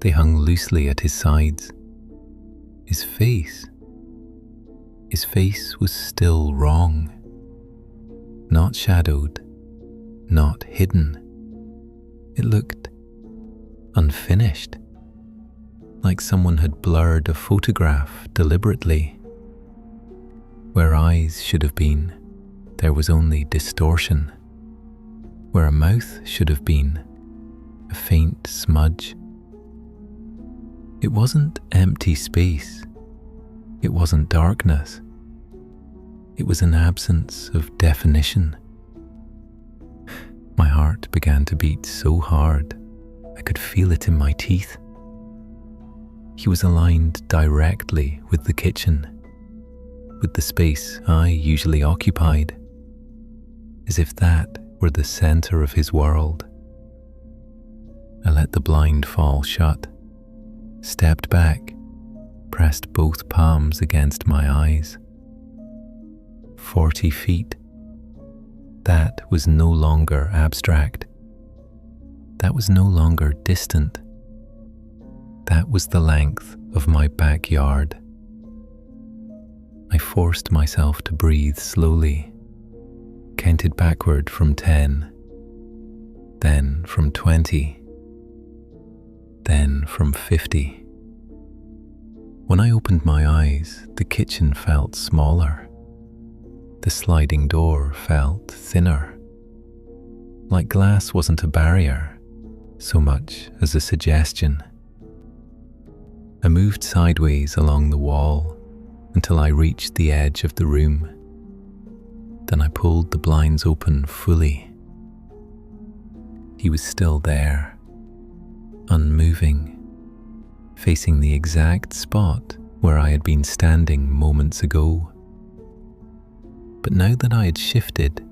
Speaker 1: They hung loosely at his sides. His face was still wrong. Not shadowed, not hidden. It looked unfinished, like someone had blurred a photograph deliberately. Where eyes should have been, there was only distortion. Where a mouth should have been, a faint smudge. It wasn't empty space. It wasn't darkness. It was an absence of definition. My heart began to beat so hard, I could feel it in my teeth. He was aligned directly with the kitchen, with the space I usually occupied, as if that were the center of his world. I let the blind fall shut, stepped back, pressed both palms against my eyes. 40 feet. That was no longer abstract. That was no longer distant. That was the length of my backyard. I forced myself to breathe slowly, counted backward from 10, then from 20, then from 50. When I opened my eyes, the kitchen felt smaller. The sliding door felt thinner. Like glass wasn't a barrier, so much as a suggestion. I moved sideways along the wall until I reached the edge of the room. Then I pulled the blinds open fully. He was still there, unmoving, facing the exact spot where I had been standing moments ago. But now that I had shifted,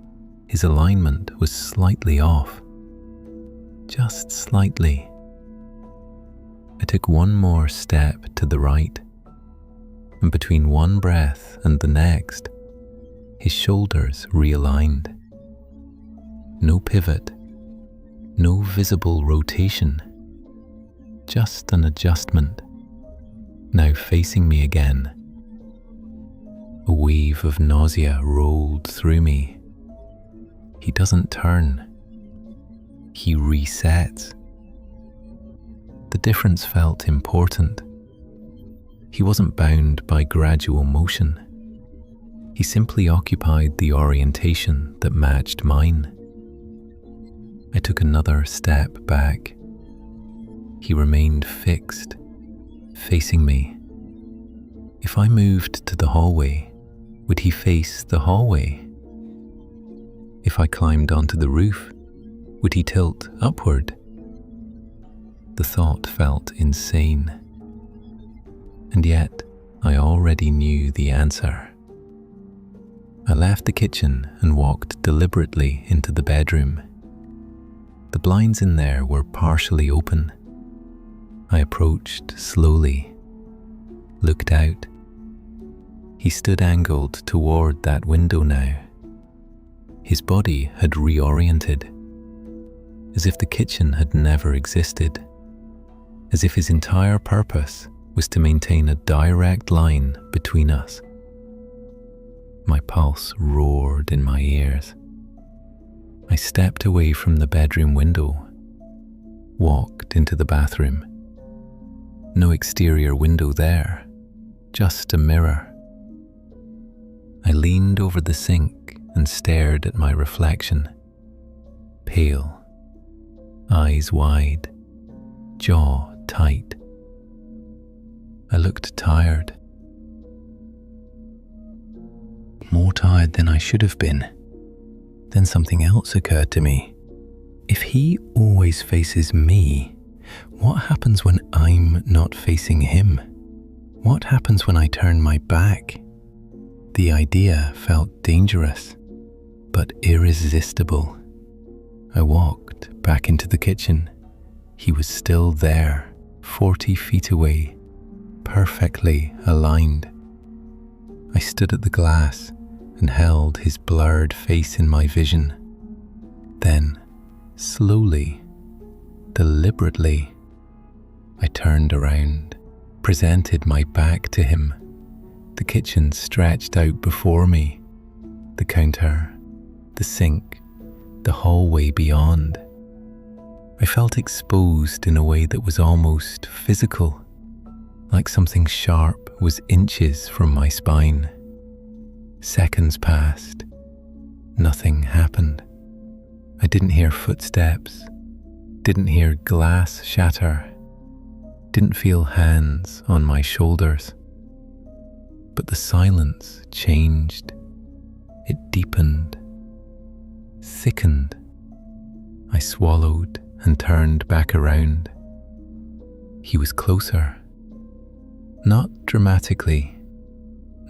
Speaker 1: his alignment was slightly off. Just slightly. I took one more step to the right, and between one breath and the next, his shoulders realigned. No pivot, no visible rotation, just an adjustment, now facing me again. A wave of nausea rolled through me. He doesn't turn. He resets. The difference felt important. He wasn't bound by gradual motion. He simply occupied the orientation that matched mine. I took another step back. He remained fixed, facing me. If I moved to the hallway, would he face the hallway? If I climbed onto the roof, would he tilt upward? The thought felt insane. And yet, I already knew the answer. I left the kitchen and walked deliberately into the bedroom. The blinds in there were partially open. I approached slowly, looked out. He stood angled toward that window now. His body had reoriented, as if the kitchen had never existed, as if his entire purpose was to maintain a direct line between us. My pulse roared in my ears. I stepped away from the bedroom window, walked into the bathroom. No exterior window there, just a mirror. I leaned over the sink and stared at my reflection, pale, eyes wide, jaw tight. I looked tired. More tired than I should have been. Then something else occurred to me. If he always faces me, what happens when I'm not facing him? What happens when I turn my back? The idea felt dangerous, but irresistible. I walked back into the kitchen. He was still there, 40 feet away, perfectly aligned. I stood at the glass and held his blurred face in my vision. Then, slowly, deliberately, I turned around, presented my back to him. The kitchen stretched out before me, the counter, the sink, the hallway beyond. I felt exposed in a way that was almost physical, like something sharp was inches from my spine. Seconds passed. Nothing happened. I didn't hear footsteps, didn't hear glass shatter, didn't feel hands on my shoulders. But the silence changed. It deepened, thickened. I swallowed and turned back around. He was closer. Not dramatically,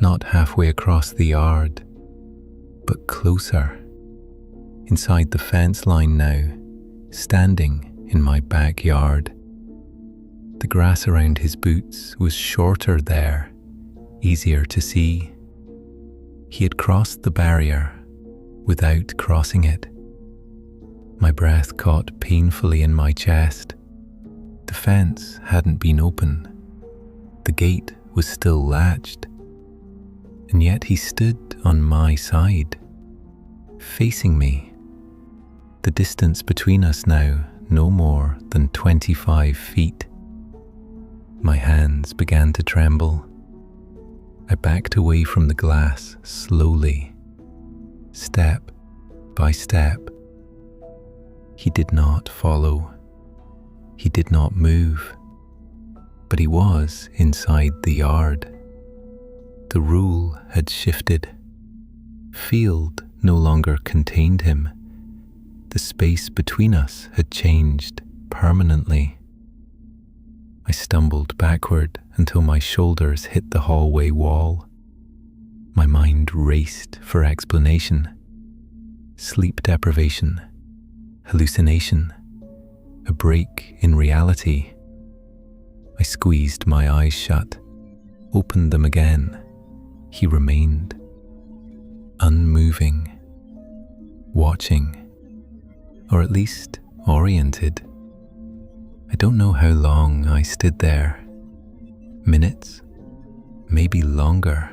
Speaker 1: not halfway across the yard, but closer. Inside the fence line now, standing in my backyard. The grass around his boots was shorter there, easier to see. He had crossed the barrier without crossing it. My breath caught painfully in my chest. The fence hadn't been open. The gate was still latched. And yet he stood on my side, facing me. The distance between us now no more than 25 feet. My hands began to tremble. I backed away from the glass slowly, step by step. He did not follow. He did not move. But he was inside the yard. The rule had shifted. Field no longer contained him. The space between us had changed permanently. I stumbled backward until my shoulders hit the hallway wall. My mind raced for explanation. Sleep deprivation, hallucination, a break in reality. I squeezed my eyes shut, opened them again. He remained, unmoving, watching, or at least oriented. I don't know how long I stood there. Minutes, maybe longer.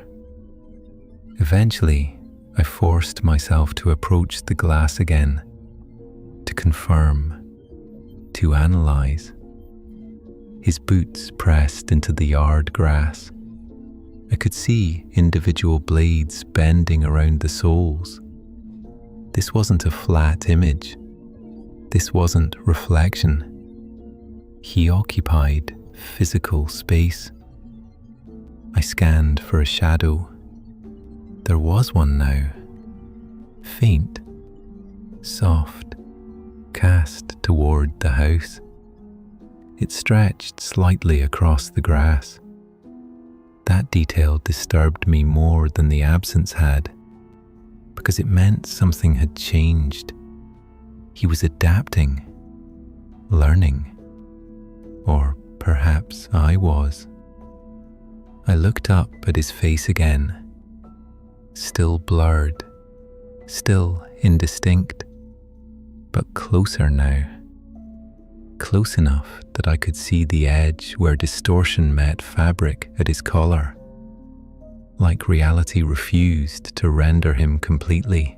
Speaker 1: Eventually, I forced myself to approach the glass again, to confirm, to analyze. His boots pressed into the yard grass. I could see individual blades bending around the soles. This wasn't a flat image. This wasn't reflection. He occupied physical space. I scanned for a shadow. There was one now. Faint, soft, cast toward the house. It stretched slightly across the grass. That detail disturbed me more than the absence had, because it meant something had changed. He was adapting, learning, or perhaps I was. I looked up at his face again, still blurred, still indistinct, but closer now. Close enough that I could see the edge where distortion met fabric at his collar, like reality refused to render him completely.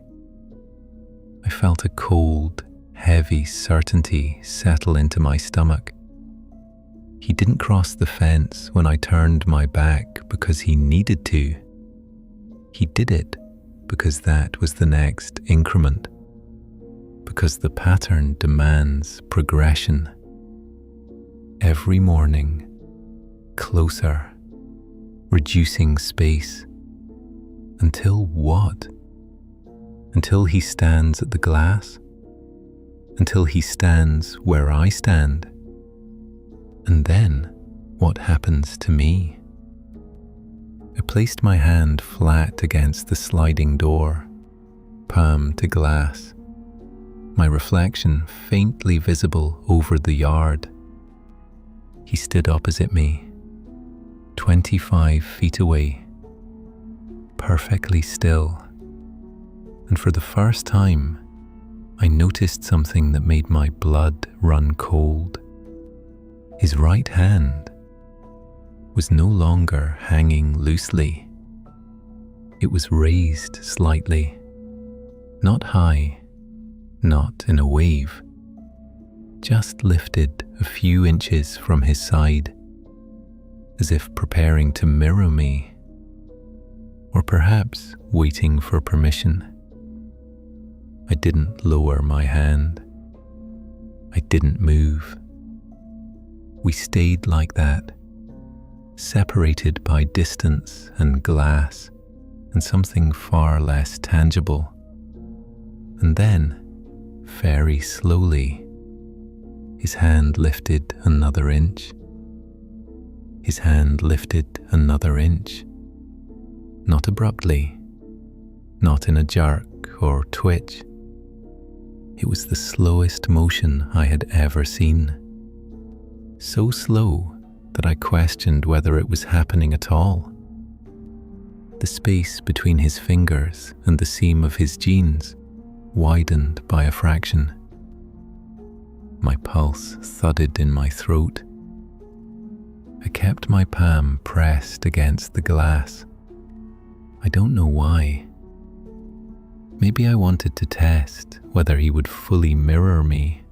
Speaker 1: I felt a cold, heavy certainty settle into my stomach. He didn't cross the fence when I turned my back because he needed to. He did it because that was the next increment, because the pattern demands progression. every morning, closer, reducing space. Until what? Until he stands at the glass? Until he stands where I stand? And then, what happens to me? I placed my hand flat against the sliding door, palm to glass, my reflection faintly visible over the yard. He stood opposite me, 25 feet away, perfectly still, and for the first time, I noticed something that made my blood run cold. His right hand was no longer hanging loosely. It was raised slightly, not high, not in a wave, just lifted a few inches from his side, as if preparing to mirror me, or perhaps waiting for permission. I didn't lower my hand. I didn't move. We stayed like that, separated by distance and glass and something far less tangible. And then, very slowly, his hand lifted another inch. His hand lifted another inch. Not abruptly, not in a jerk or twitch. It was the slowest motion I had ever seen. So slow that I questioned whether it was happening at all. The space between his fingers and the seam of his jeans widened by a fraction. My pulse thudded in my throat. I kept my palm pressed against the glass. I don't know why. Maybe I wanted to test whether he would fully mirror me.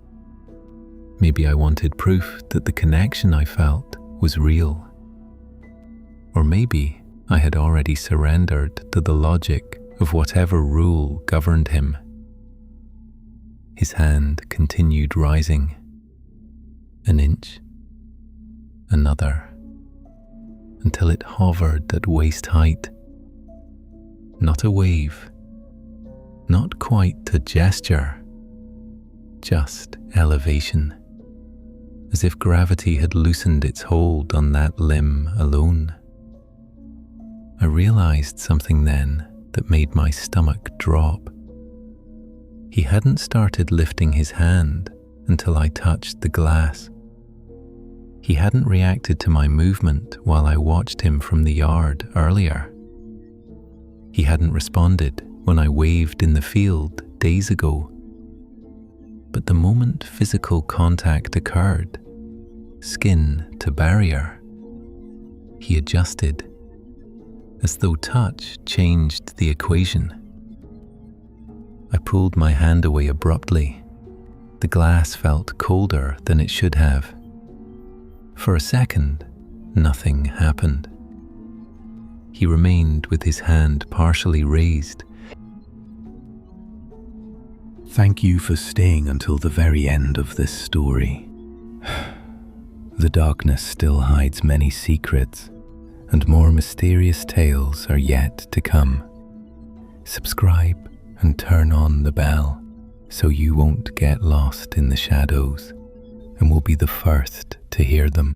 Speaker 1: Maybe I wanted proof that the connection I felt was real. Or maybe I had already surrendered to the logic of whatever rule governed him. His hand continued rising. An inch, another, until it hovered at waist height. Not a wave, not quite a gesture, just elevation, as if gravity had loosened its hold on that limb alone. I realized something then that made my stomach drop. He hadn't started lifting his hand until I touched the glass. He hadn't reacted to my movement while I watched him from the yard earlier. He hadn't responded when I waved in the field days ago. But the moment physical contact occurred, skin to barrier, he adjusted, as though touch changed the equation. I pulled my hand away abruptly. The glass felt colder than it should have. For a second, nothing happened. He remained with his hand partially raised. Thank you for staying until the very end of this story. The darkness still hides many secrets, and more mysterious tales are yet to come. Subscribe and turn on the bell so you won't get lost in the shadows and will be the first to hear them.